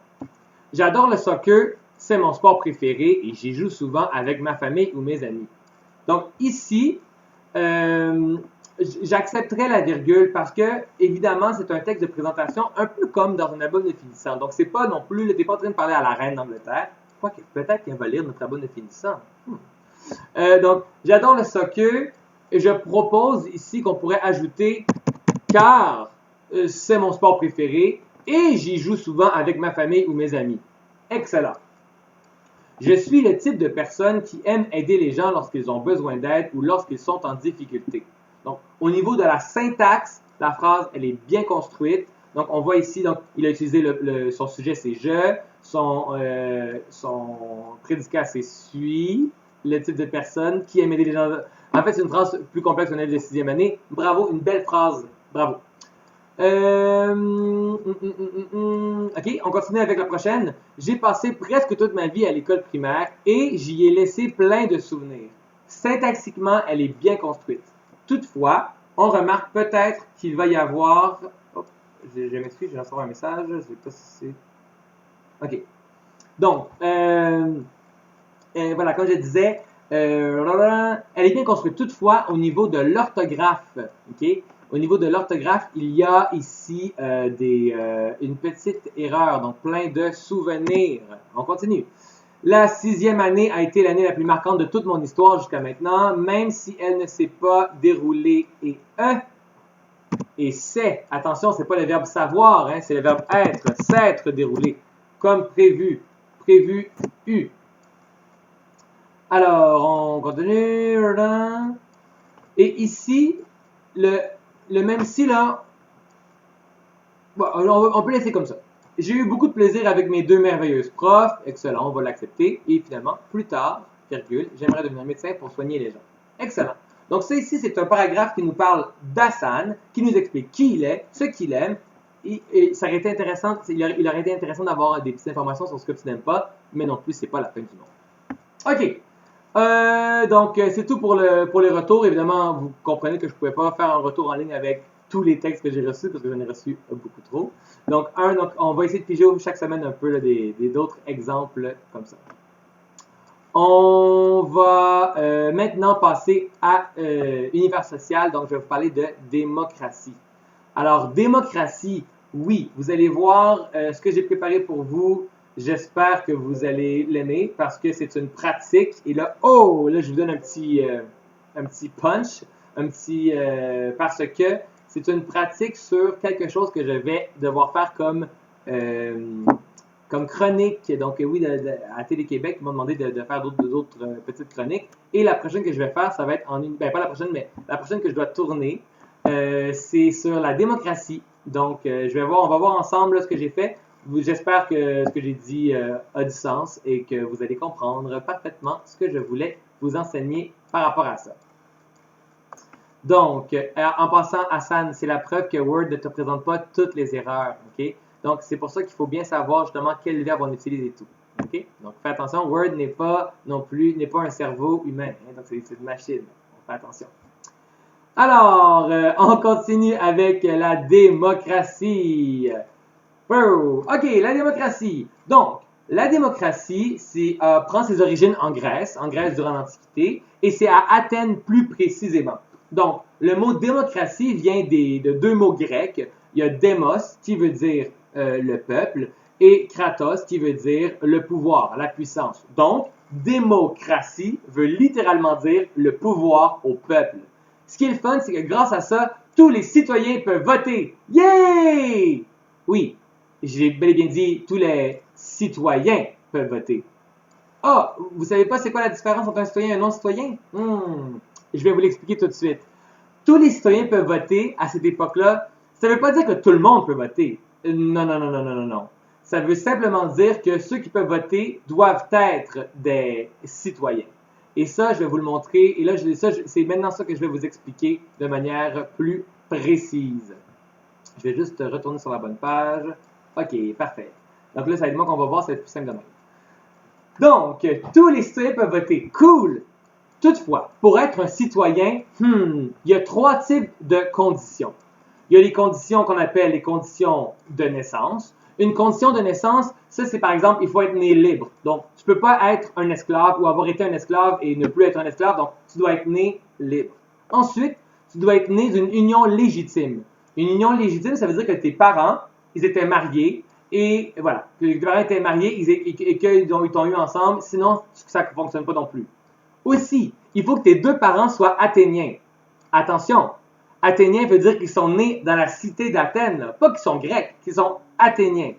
J'adore le soccer, c'est mon sport préféré et j'y joue souvent avec ma famille ou mes amis. Donc, ici, j'accepterai la virgule parce que, évidemment, c'est un texte de présentation un peu comme dans un album de finissant. Donc, c'est pas non plus, t'es pas en train de parler à la reine d'Angleterre. Quoique, peut-être qu'elle va lire notre album de finissant. Donc, j'adore le soccer et je propose ici qu'on pourrait ajouter car c'est mon sport préféré et j'y joue souvent avec ma famille ou mes amis. Excellent. Je suis le type de personne qui aime aider les gens lorsqu'ils ont besoin d'aide ou lorsqu'ils sont en difficulté. Donc, au niveau de la syntaxe, la phrase, elle est bien construite. Donc, on voit ici, donc, il a utilisé son sujet, c'est « je », son prédicat, c'est « suis », le type de personne qui aime aider les gens. En fait, c'est une phrase plus complexe qu'un élève de 6e année. Bravo, une belle phrase. Bravo. Ok, on continue avec la prochaine. J'ai passé presque toute ma vie à l'école primaire et j'y ai laissé plein de souvenirs. Syntaxiquement, elle est bien construite. Toutefois, on remarque peut-être qu'il va y avoir... Oh, je m'excuse, je vais recevoir un message. Je sais pas si c'est... Ok. Donc, voilà, comme je disais, elle est bien construite. Toutefois, au niveau de l'orthographe, ok? Au niveau de l'orthographe, il y a ici une petite erreur, donc plein de souvenirs. On continue. La 6e année a été l'année la plus marquante de toute mon histoire jusqu'à maintenant, même si elle ne s'est pas déroulée. Et c'est, attention, c'est pas le verbe savoir, hein, c'est le verbe être, s'être déroulé, comme prévu, eu. Alors, on continue. Et ici, le même si là, bon, on peut laisser comme ça. J'ai eu beaucoup de plaisir avec mes 2 merveilleuses profs. Excellent, on va l'accepter. Et finalement, plus tard, virgule, j'aimerais devenir médecin pour soigner les gens. Excellent. Donc ça ici, c'est un paragraphe qui nous parle d'Hassan, qui nous explique qui il est, ce qu'il aime. Et ça aurait été intéressant, il aurait été intéressant d'avoir des petites informations sur ce que tu n'aimes pas, mais non plus, c'est pas la fin du monde. OK. Donc, c'est tout pour les retours. Évidemment, vous comprenez que je ne pouvais pas faire un retour en ligne avec tous les textes que j'ai reçus parce que j'en ai reçu beaucoup trop. Donc, on va essayer de piger chaque semaine un peu là, d'autres exemples comme ça. On va maintenant passer à univers social. Donc, je vais vous parler de démocratie. Alors, démocratie, oui, vous allez voir ce que j'ai préparé pour vous. J'espère que vous allez l'aimer parce que c'est une pratique. Et là, là, je vous donne un petit punch, parce que c'est une pratique sur quelque chose que je vais devoir faire comme chronique. Donc oui, à Télé-Québec, ils m'ont demandé de faire d'autres petites chroniques. Et la prochaine que je vais faire, ça va être pas la prochaine, mais la prochaine que je dois tourner, c'est sur la démocratie. Donc on va voir ensemble là, ce que j'ai fait. J'espère que ce que j'ai dit a du sens et que vous allez comprendre parfaitement ce que je voulais vous enseigner par rapport à ça. Donc, en passant, Hassan, c'est la preuve que Word ne te présente pas toutes les erreurs. OK? Donc, c'est pour ça qu'il faut bien savoir justement quel verbe on utilise et tout. OK? Donc, fais attention, Word n'est pas un cerveau humain. Hein? Donc, c'est une machine. Donc, fais attention. Alors, on continue avec la démocratie. OK, la démocratie. Donc, la démocratie prend ses origines en Grèce durant l'Antiquité, et c'est à Athènes plus précisément. Donc, le mot démocratie vient de deux mots grecs. Il y a démos, qui veut dire le peuple, et kratos, qui veut dire le pouvoir, la puissance. Donc, démocratie veut littéralement dire le pouvoir au peuple. Ce qui est le fun, c'est que grâce à ça, tous les citoyens peuvent voter. Yay! Oui, j'ai bel et bien dit tous les citoyens peuvent voter. Ah, vous savez pas c'est quoi la différence entre un citoyen et un non-citoyen? Je vais vous l'expliquer tout de suite. Tous les citoyens peuvent voter à cette époque-là. Ça ne veut pas dire que tout le monde peut voter. Non. Ça veut simplement dire que ceux qui peuvent voter doivent être des citoyens. Et ça, je vais vous le montrer. Et là, c'est maintenant ça que je vais vous expliquer de manière plus précise. Je vais juste retourner sur la bonne page. OK, parfait. Donc là, ça va être moi qu'on va voir, ça va être plus simple de même. Donc, tous les citoyens peuvent voter. Cool! Toutefois, pour être un citoyen, il y a trois types de conditions. Il y a les conditions qu'on appelle les conditions de naissance. Une condition de naissance, ça c'est par exemple, il faut être né libre. Donc, tu ne peux pas être un esclave ou avoir été un esclave et ne plus être un esclave. Donc, tu dois être né libre. Ensuite, tu dois être né d'une union légitime. Une union légitime, ça veut dire que tes parents, ils étaient mariés. Et voilà, que les parents étaient mariés et qu'ils t'ont eu ensemble. Sinon, ça ne fonctionne pas non plus. Aussi, il faut que tes deux parents soient athéniens. Attention, athéniens veut dire qu'ils sont nés dans la cité d'Athènes, pas qu'ils sont grecs, qu'ils sont athéniens.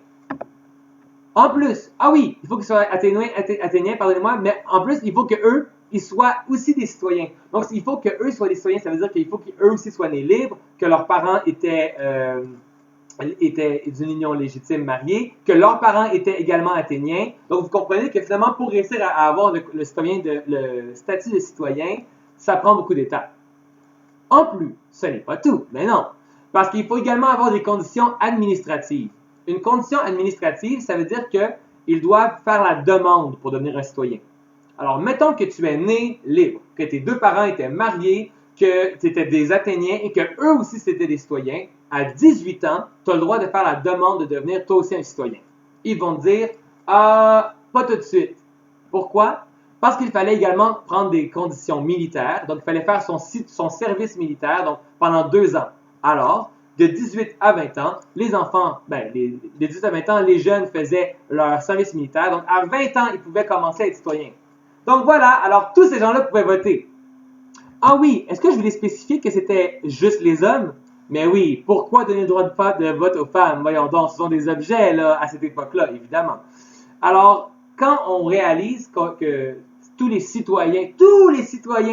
En plus, il faut qu'ils soient athéniens, pardonnez-moi, mais en plus, il faut qu'eux, ils soient aussi des citoyens. Donc, il faut qu'eux soient des citoyens, ça veut dire qu'il faut qu'eux aussi soient nés libres, que leurs parents étaient d'une union légitime mariée, que leurs parents étaient également athéniens. Donc, vous comprenez que finalement, pour réussir à avoir le statut de citoyen, ça prend beaucoup d'étapes. En plus, ce n'est pas tout, mais non, parce qu'il faut également avoir des conditions administratives. Une condition administrative, ça veut dire qu'ils doivent faire la demande pour devenir un citoyen. Alors, mettons que tu es né libre, que tes deux parents étaient mariés, que tu étais des Athéniens et qu'eux aussi c'était des citoyens. À 18 ans, tu as le droit de faire la demande de devenir toi aussi un citoyen. Ils vont te dire, pas tout de suite. Pourquoi? Parce qu'il fallait également prendre des conditions militaires. Donc, il fallait faire son service militaire donc pendant 2 ans. Alors, de 18 à 20 ans, les enfants, de 18 à 20 ans, les jeunes faisaient leur service militaire. Donc, à 20 ans, ils pouvaient commencer à être citoyens. Donc, voilà. Alors, tous ces gens-là pouvaient voter. Ah oui, est-ce que je voulais spécifier que c'était juste les hommes? Mais oui, pourquoi donner le droit de vote aux femmes? Voyons donc, ce sont des objets là, à cette époque-là, évidemment. Alors, quand on réalise que tous les citoyens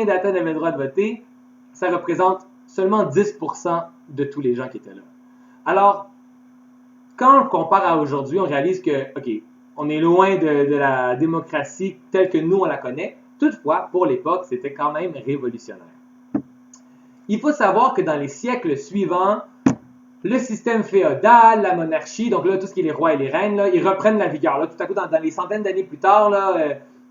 d'Athènes avaient le droit de voter, ça représente seulement 10% de tous les gens qui étaient là. Alors, quand on compare à aujourd'hui, on réalise que, OK, on est loin de la démocratie telle que nous, on la connaît. Toutefois, pour l'époque, c'était quand même révolutionnaire. Il faut savoir que dans les siècles suivants, le système féodal, la monarchie, donc là, tout ce qui est les rois et les reines, là, ils reprennent la vigueur. Là, tout à coup, dans les centaines d'années plus tard, là,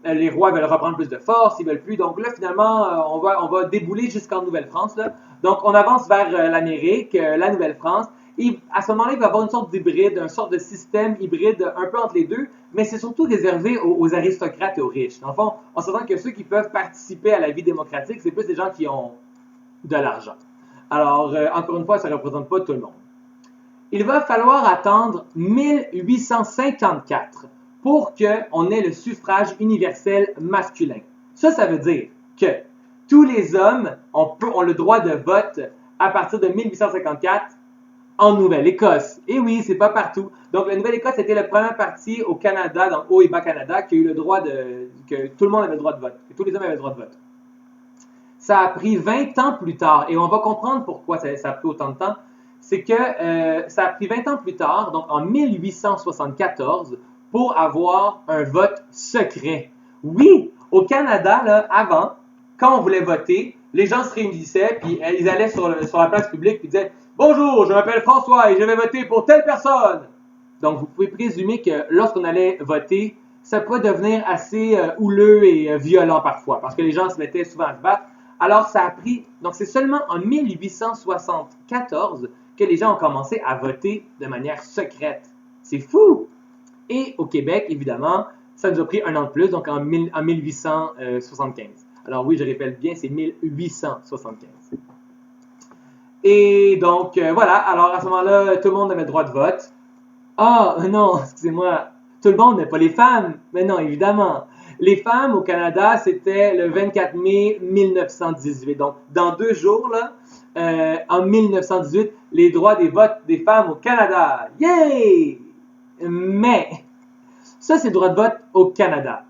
les rois veulent reprendre plus de force, ils veulent plus. Donc là, finalement, on va débouler jusqu'en Nouvelle-France. Là. Donc, on avance vers l'Amérique, la Nouvelle-France. Et à ce moment-là, il va y avoir une sorte d'hybride, une sorte de système hybride un peu entre les deux, mais c'est surtout réservé aux aristocrates et aux riches. Dans le fond, on s'entend que ceux qui peuvent participer à la vie démocratique, c'est plus des gens qui ont de l'argent. Alors, encore une fois, ça ne représente pas tout le monde. Il va falloir attendre 1854 pour qu'on ait le suffrage universel masculin. Ça veut dire que tous les hommes ont le droit de vote à partir de 1854 en Nouvelle-Écosse. Et oui, c'est pas partout. Donc, la Nouvelle-Écosse était le premier parti au Canada, dans le Haut et Bas-Canada, qui a eu le droit que tout le monde avait le droit de vote, que tous les hommes avaient le droit de vote. Ça a pris 20 ans plus tard, et on va comprendre pourquoi ça a pris autant de temps. C'est que ça a pris 20 ans plus tard, donc en 1874, pour avoir un vote secret. Oui, au Canada, là, avant, quand on voulait voter, les gens se réunissaient, puis ils allaient sur la place publique, puis disaient « Bonjour, je m'appelle François et je vais voter pour telle personne! » Donc, vous pouvez présumer que lorsqu'on allait voter, ça pouvait devenir assez houleux et violent parfois, parce que les gens se mettaient souvent à se battre. Alors, ça a pris... Donc, c'est seulement en 1874 que les gens ont commencé à voter de manière secrète. C'est fou! Et au Québec, évidemment, ça nous a pris un an de plus, donc en 1875. Alors oui, je répète bien, c'est 1875. Et donc, voilà, alors à ce moment-là, tout le monde avait le droit de vote. Ah, non, excusez-moi, tout le monde, mais pas les femmes. Mais non, évidemment. Les femmes au Canada, c'était le 24 mai 1918. Donc, dans 2 jours, là, en 1918, les droits des votes des femmes au Canada. Yay! Mais, ça, c'est le droit de vote au Canada.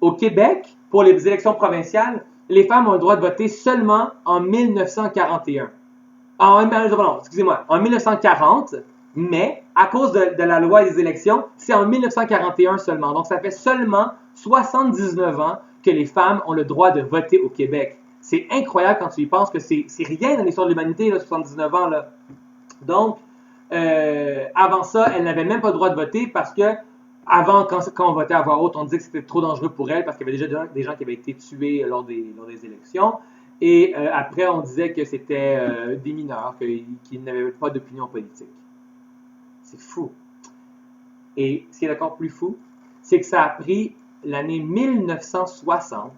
Au Québec, pour les élections provinciales, les femmes ont le droit de voter seulement en 1941. Excusez-moi, en 1940, mais à cause de la loi des élections, c'est en 1941 seulement. Donc, ça fait seulement 79 ans que les femmes ont le droit de voter au Québec. C'est incroyable quand tu y penses que c'est rien dans l'histoire de l'humanité, là, 79 ans. Là. Donc, avant ça, elles n'avaient même pas le droit de voter parce que avant, quand on votait à voix haute, on disait que c'était trop dangereux pour elles parce qu'il y avait déjà des gens qui avaient été tués lors des élections. Et après, on disait que c'était des mineurs, qu'ils n'avaient pas d'opinion politique. C'est fou. Et ce qui est encore plus fou, c'est que ça a pris l'année 1960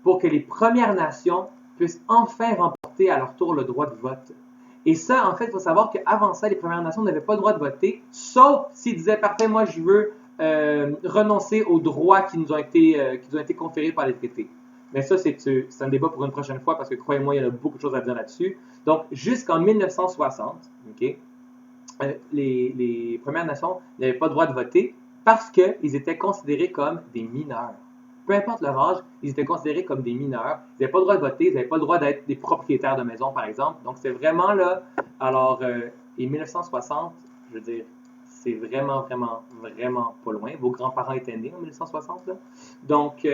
pour que les Premières Nations puissent enfin remporter à leur tour le droit de vote. Et ça, en fait, il faut savoir qu'avant ça, les Premières Nations n'avaient pas le droit de voter, sauf s'ils disaient « Parfait, moi, je veux renoncer aux droits qui nous ont été conférés par les traités. » Mais ça, c'est un débat pour une prochaine fois parce que, croyez-moi, il y a beaucoup de choses à dire là-dessus. Donc, jusqu'en 1960, okay, les Premières Nations n'avaient pas le droit de voter parce qu'ils étaient considérés comme des mineurs. Peu importe leur âge, ils étaient considérés comme des mineurs. Ils n'avaient pas le droit de voter, ils n'avaient pas le droit d'être des propriétaires de maison, par exemple. Donc, c'est vraiment là. Alors, et 1960, je veux dire, c'est vraiment, vraiment, vraiment pas loin. Vos grands-parents étaient nés en 1960, là. Donc,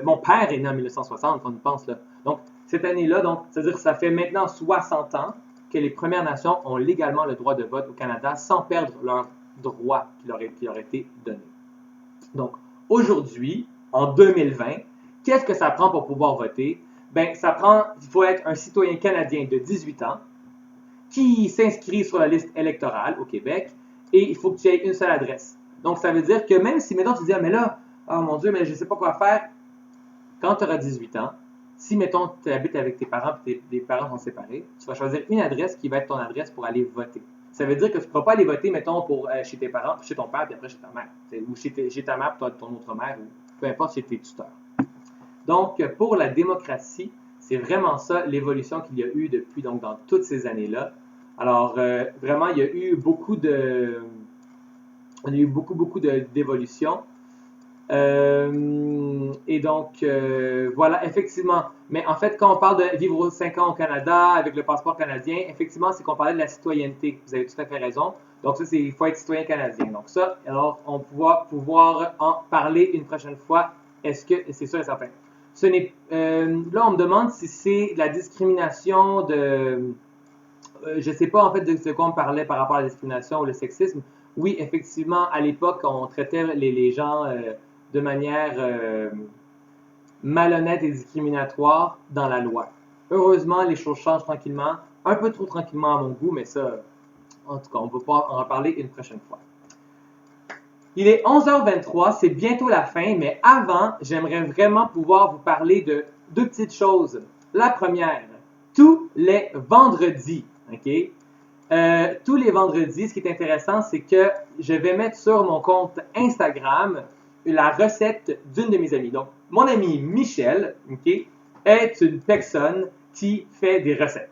mon père est né en 1960, quand on y pense, là. Donc, cette année-là, donc, c'est-à-dire que ça fait maintenant 60 ans que les Premières Nations ont légalement le droit de vote au Canada sans perdre leurs droits qui leur été donnés. Donc, aujourd'hui, en 2020, qu'est-ce que ça prend pour pouvoir voter? Ben, il faut être un citoyen canadien de 18 ans qui s'inscrit sur la liste électorale au Québec et il faut que tu aies une seule adresse. Donc, ça veut dire que même si, mettons, tu dis, ah, mais là, oh mon Dieu, mais je ne sais pas quoi faire, quand tu auras 18 ans, si, mettons, tu habites avec tes parents et tes parents sont séparés, tu vas choisir une adresse qui va être ton adresse pour aller voter. Ça veut dire que tu ne pourras pas aller voter, mettons, chez tes parents, puis chez ton père, puis après chez ta mère. Ou chez ta mère, puis ton autre mère, ou peu importe chez tes tuteurs. Donc, pour la démocratie, c'est vraiment ça l'évolution qu'il y a eu depuis, donc, dans toutes ces années-là. Alors, vraiment, il y a eu beaucoup d'évolutions. Et donc, voilà, effectivement. Mais en fait, quand on parle de vivre 5 ans au Canada avec le passeport canadien, effectivement, c'est qu'on parlait de la citoyenneté. Vous avez tout à fait raison. Donc ça, il faut être citoyen canadien. Donc ça, alors, on va pouvoir en parler une prochaine fois. Est-ce que c'est sûr et certain? Là, on me demande si c'est la discrimination de... je ne sais pas en fait de quoi on parlait par rapport à la discrimination ou le sexisme. Oui, effectivement, à l'époque, on traitait les gens de manière malhonnête et discriminatoire dans la loi. Heureusement, les choses changent tranquillement, un peu trop tranquillement à mon goût, mais ça, en tout cas, on peut pas en reparler une prochaine fois. Il est 11h23, c'est bientôt la fin, mais avant, j'aimerais vraiment pouvoir vous parler de 2 petites choses. La première, tous les vendredis, ok? Tous les vendredis, ce qui est intéressant, c'est que je vais mettre sur mon compte Instagram la recette d'une de mes amies. Donc, mon amie Michelle, okay, est une personne qui fait des recettes.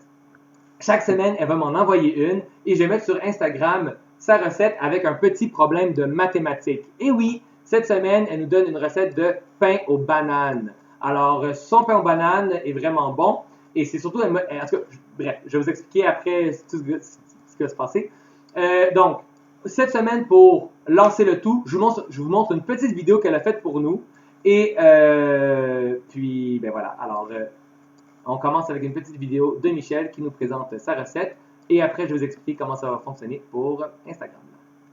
chaque semaine, elle va m'en envoyer une et je vais mettre sur Instagram sa recette avec un petit problème de mathématiques. Et oui, cette semaine, elle nous donne une recette de pain aux bananes. Alors, son pain aux bananes est vraiment bon et c'est surtout, en tout cas, bref, je vais vous expliquer après tout ce qui va se passer. Donc, cette semaine, pour lancer le tout, je vous montre une petite vidéo qu'elle a faite pour nous. Et puis, ben voilà. Alors, on commence avec une petite vidéo de Michel qui nous présente sa recette. Et après, je vais vous expliquer comment ça va fonctionner pour Instagram.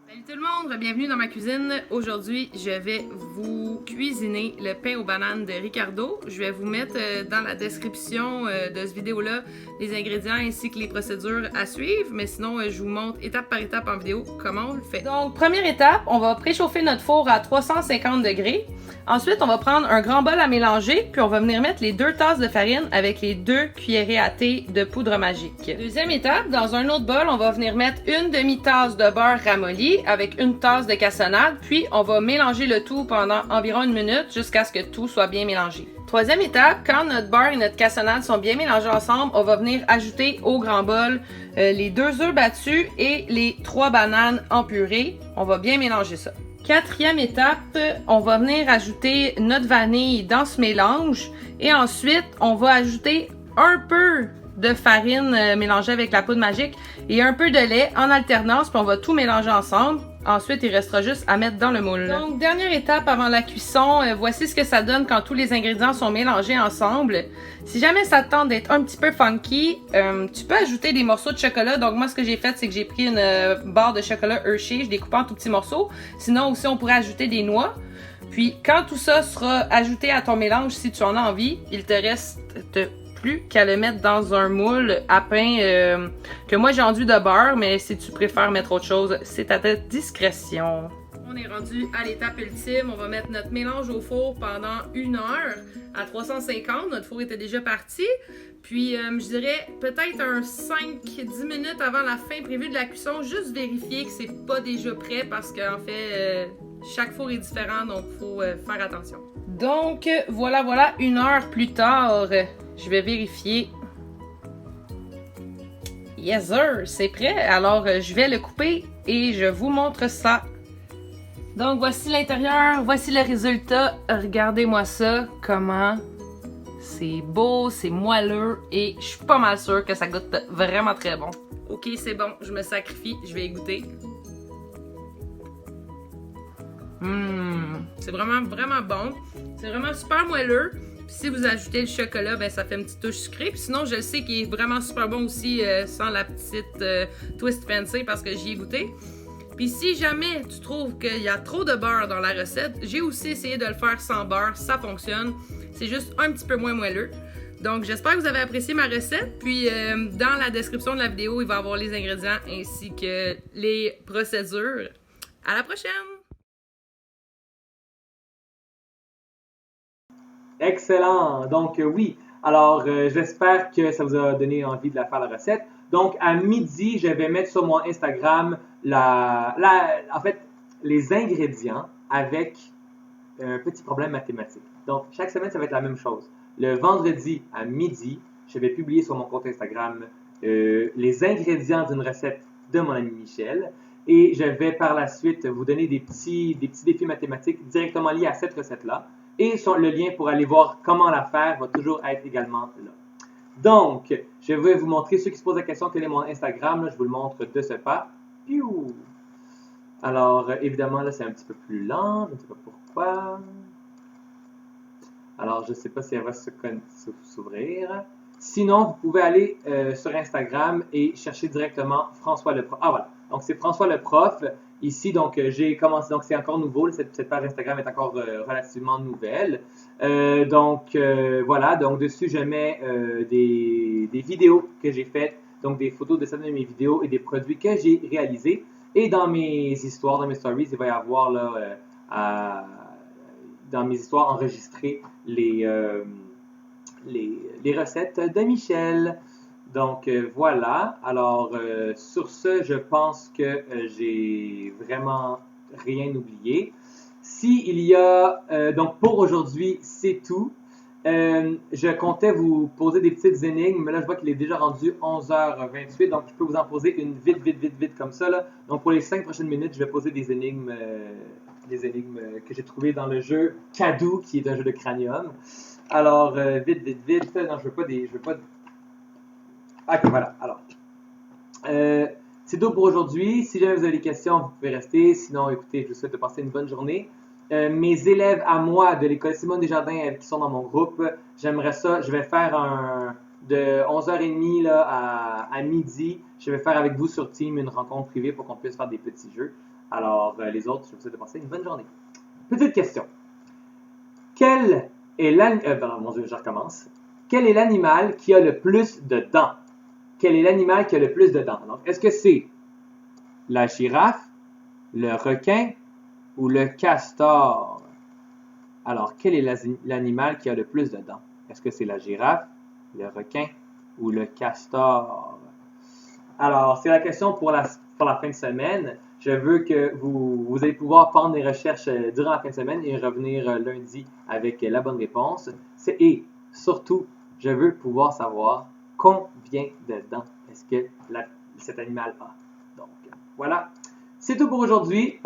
Salut tout le monde, bienvenue dans ma cuisine. Aujourd'hui, je vais vous cuisiner le pain aux bananes de Ricardo. Je vais vous mettre dans la description de cette vidéo-là les ingrédients ainsi que les procédures à suivre. Mais sinon, je vous montre étape par étape en vidéo comment on le fait. Donc, première étape, on va préchauffer notre four à 350 degrés. Ensuite, on va prendre un grand bol à mélanger, puis on va venir mettre les 2 tasses de farine avec les 2 cuillerées à thé de poudre magique. Deuxième étape, dans un autre bol, on va venir mettre une demi-tasse de beurre ramolli avec une tasse de cassonade, puis on va mélanger le tout pendant environ 1 minute jusqu'à ce que tout soit bien mélangé. Troisième étape, quand notre beurre et notre cassonade sont bien mélangés ensemble, on va venir ajouter au grand bol les 2 œufs battus et les 3 bananes en purée. On va bien mélanger ça. Quatrième étape, on va venir ajouter notre vanille dans ce mélange et ensuite on va ajouter un peu de farine mélangée avec la poudre magique et un peu de lait en alternance, puis on va tout mélanger ensemble. Ensuite, il restera juste à mettre dans le moule. Donc, dernière étape avant la cuisson, voici ce que ça donne quand tous les ingrédients sont mélangés ensemble. Si jamais ça te tente d'être un petit peu funky, tu peux ajouter des morceaux de chocolat. Donc, moi, ce que j'ai fait, c'est que j'ai pris une barre de chocolat Hershey, je l'ai coupé en tout petits morceaux. Sinon, aussi, on pourrait ajouter des noix. Puis, quand tout ça sera ajouté à ton mélange, si tu en as envie, il te reste plus qu'à le mettre dans un moule à pain que moi j'ai enduit de beurre, mais si tu préfères mettre autre chose, c'est à ta discrétion. On est rendu à l'étape ultime, on va mettre notre mélange au four pendant 1 heure à 350, notre four était déjà parti. Puis je dirais peut-être un 5-10 minutes avant la fin prévue de la cuisson, juste vérifier que c'est pas déjà prêt parce qu'en fait chaque four est différent, donc il faut faire attention. Donc voilà, 1 heure plus tard, je vais vérifier. Yes sir, c'est prêt. Alors je vais le couper et je vous montre ça. Donc voici l'intérieur, voici le résultat. Regardez-moi ça, comment c'est beau, c'est moelleux et je suis pas mal sûre que ça goûte vraiment très bon. Ok, c'est bon, je me sacrifie, je vais y goûter. C'est vraiment bon. C'est vraiment super moelleux. Puis si vous ajoutez le chocolat, ben ça fait une petite touche sucrée. Puis sinon, je le sais qu'il est vraiment super bon aussi sans la petite twist fancy parce que j'y ai goûté. Puis si jamais tu trouves qu'il y a trop de beurre dans la recette, j'ai aussi essayé de le faire sans beurre. Ça fonctionne. C'est juste un petit peu moins moelleux. Donc j'espère que vous avez apprécié ma recette. Puis dans la description de la vidéo, il va y avoir les ingrédients ainsi que les procédures. À la prochaine! Excellent! Donc oui, alors j'espère que ça vous a donné envie de la faire la recette. Donc à midi, je vais mettre sur mon Instagram en fait, les ingrédients avec un petit problème mathématique. Donc chaque semaine, ça va être la même chose. Le vendredi à midi, je vais publier sur mon compte Instagram les ingrédients d'une recette de mon ami Michel. Et je vais par la suite vous donner des petits défis mathématiques directement liés à cette recette-là. Et le lien pour aller voir comment la faire va toujours être également là. Donc, je vais vous montrer, ceux qui se posent la question quel est mon Instagram, là, je vous le montre de ce pas. Piou! Alors, évidemment, là, c'est un petit peu plus lent, je ne sais pas pourquoi. Alors, je ne sais pas si elle va s'ouvrir. Sinon, vous pouvez aller sur Instagram et chercher directement François le Prof. Ah voilà, donc c'est François le Prof. Ici, donc j'ai commencé, donc c'est encore nouveau, cette page Instagram est encore relativement nouvelle. Voilà, donc dessus je mets des vidéos que j'ai faites, donc des photos de certaines de mes vidéos et des produits que j'ai réalisés. Et dans mes histoires, dans mes stories, il va y avoir là, dans mes histoires enregistrées les recettes de Michel. Donc voilà, alors sur ce, je pense que j'ai vraiment rien oublié. S'il y a, donc pour aujourd'hui, c'est tout. Je comptais vous poser des petites énigmes, mais là, je vois qu'il est déjà rendu 11h28, donc je peux vous en poser une vite comme ça, là. Donc, pour les 5 prochaines minutes, je vais poser des énigmes que j'ai trouvées dans le jeu Cadou, qui est un jeu de cranium. Alors, vite. Non, je veux pas des... Ok, voilà. Alors, c'est tout pour aujourd'hui. Si jamais vous avez des questions, vous pouvez rester. Sinon, écoutez, je vous souhaite de passer une bonne journée. Mes élèves à moi de l'école Simone Desjardins qui sont dans mon groupe, j'aimerais ça. Je vais faire de 11h30 là, à midi. Je vais faire avec vous sur Team une rencontre privée pour qu'on puisse faire des petits jeux. Alors, les autres, je vous souhaite de passer une bonne journée. Petite question. Quel est l'animal... mon Dieu, je recommence. Quel est l'animal qui a le plus de dents? Quel est l'animal qui a le plus de dents? Donc, est-ce que c'est la girafe, le requin ou le castor? Alors, quel est l'animal qui a le plus de dents? Est-ce que c'est la girafe, le requin ou le castor? Alors, c'est la question pour la fin de semaine. Je veux que vous allez pouvoir prendre des recherches durant la fin de semaine et revenir lundi avec la bonne réponse. Et surtout, je veux pouvoir savoir combien de dents est-ce que cet animal a. Donc, voilà. C'est tout pour aujourd'hui.